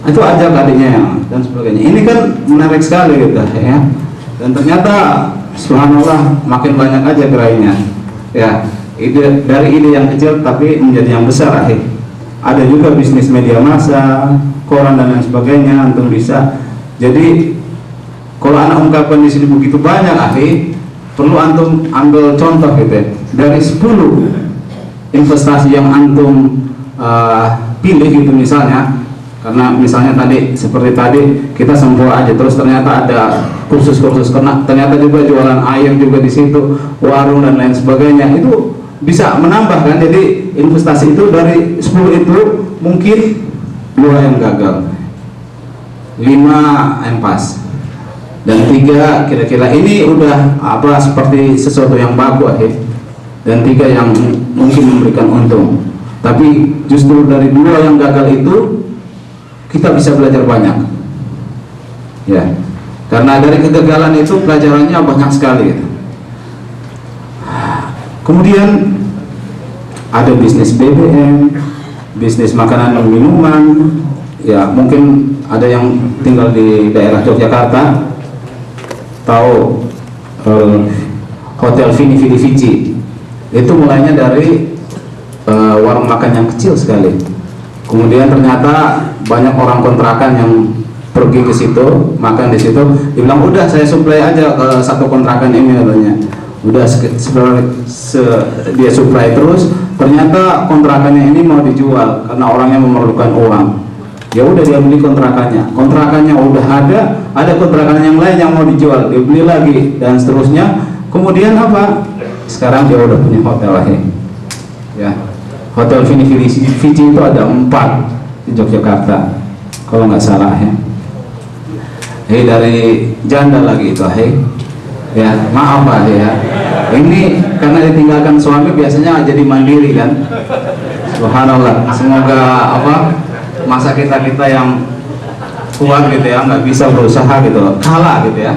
Itu ajak adiknya dan sebagainya. Ini kan menarik sekali gitu ya. Dan ternyata subhanallah makin banyak aja gerainya. Ya, dari ide yang kecil tapi menjadi yang besar. Ada juga bisnis media massa, koran dan lain sebagainya, antum bisa. Jadi kalau anak ungkapkan di sini begitu banyak, perlu antum ambil contoh gitu. Dari 10 investasi yang antum pilih gitu misalnya, karena misalnya tadi seperti tadi kita sempoa aja, terus ternyata ada kursus-kursus, ternyata juga jualan air juga di situ, warung dan lain sebagainya, itu bisa menambah kan. Jadi investasi itu dari 10 itu mungkin 2 yang gagal, 5 yang pas, dan 3 kira-kira ini udah seperti sesuatu yang bagus dan 3 yang mungkin memberikan untung. Tapi justru dari 2 yang gagal itu kita bisa belajar banyak, ya, karena dari kegagalan itu pelajarannya banyak sekali gitu. Kemudian ada bisnis BBM, bisnis makanan dan minuman, ya, mungkin ada yang tinggal di daerah Yogyakarta tahu Hotel Vini Vidi Vici. Itu mulainya dari warung makan yang kecil sekali. Kemudian ternyata banyak orang kontrakan yang pergi ke situ, makan di situ. Dibilang udah saya supply aja ke satu kontrakan ini katanya. Udah dia supply terus. Ternyata kontrakannya ini mau dijual karena orangnya memerlukan uang. Ya udah dia beli kontrakannya. Kontrakannya udah ada kontrakan yang lain yang mau dijual, dibeli lagi dan seterusnya. Kemudian apa? Sekarang dia udah punya hotel lagi. Ya. Hotel Vini Vici itu ada 4 di Yogyakarta kalau nggak salah ya. Dari janda lagi itu ya, maaf Pak ya. Ini karena ditinggalkan suami biasanya jadi mandiri kan. Subhanallah. Semoga masa kita yang kuat gitu ya, nggak bisa berusaha gitu, kalah gitu ya.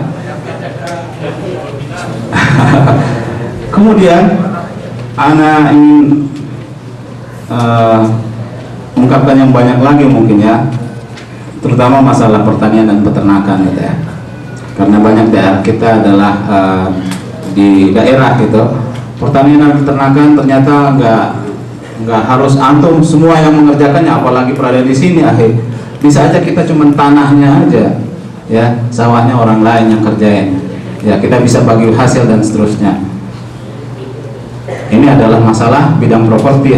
Kemudian ana ingin mengungkapkan yang banyak lagi mungkin ya, terutama masalah pertanian dan peternakan gitu ya, karena banyak daerah kita adalah di daerah gitu, pertanian dan peternakan ternyata nggak harus antum semua yang mengerjakannya, apalagi berada di sini bisa aja kita cuma tanahnya aja ya, sawahnya orang lain yang kerjain ya, kita bisa bagi hasil dan seterusnya. Ini adalah masalah bidang properti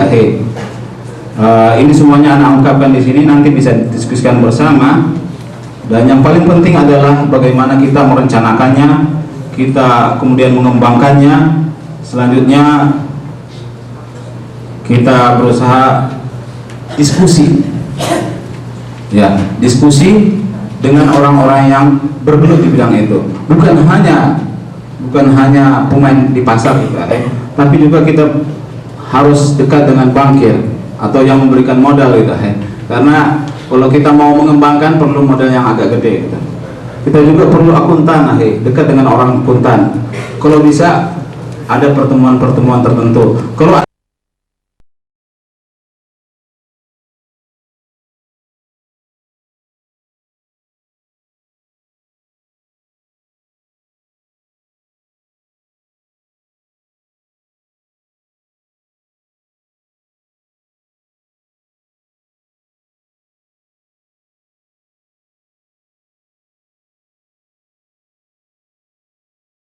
ini semuanya anak ungkapkan di sini, nanti bisa didiskusikan bersama. Dan yang paling penting adalah bagaimana kita merencanakannya, kita kemudian mengembangkannya. Selanjutnya kita berusaha diskusi, ya, diskusi dengan orang-orang yang bergelut di bidang itu. Bukan hanya pemain di pasar gitu, tapi juga kita harus dekat dengan bankir atau yang memberikan modal gitu, karena kalau kita mau mengembangkan perlu modal yang agak gede gitu. Kita juga perlu akuntan, dekat dengan orang akuntan. Kalau bisa ada pertemuan-pertemuan tertentu. Kalau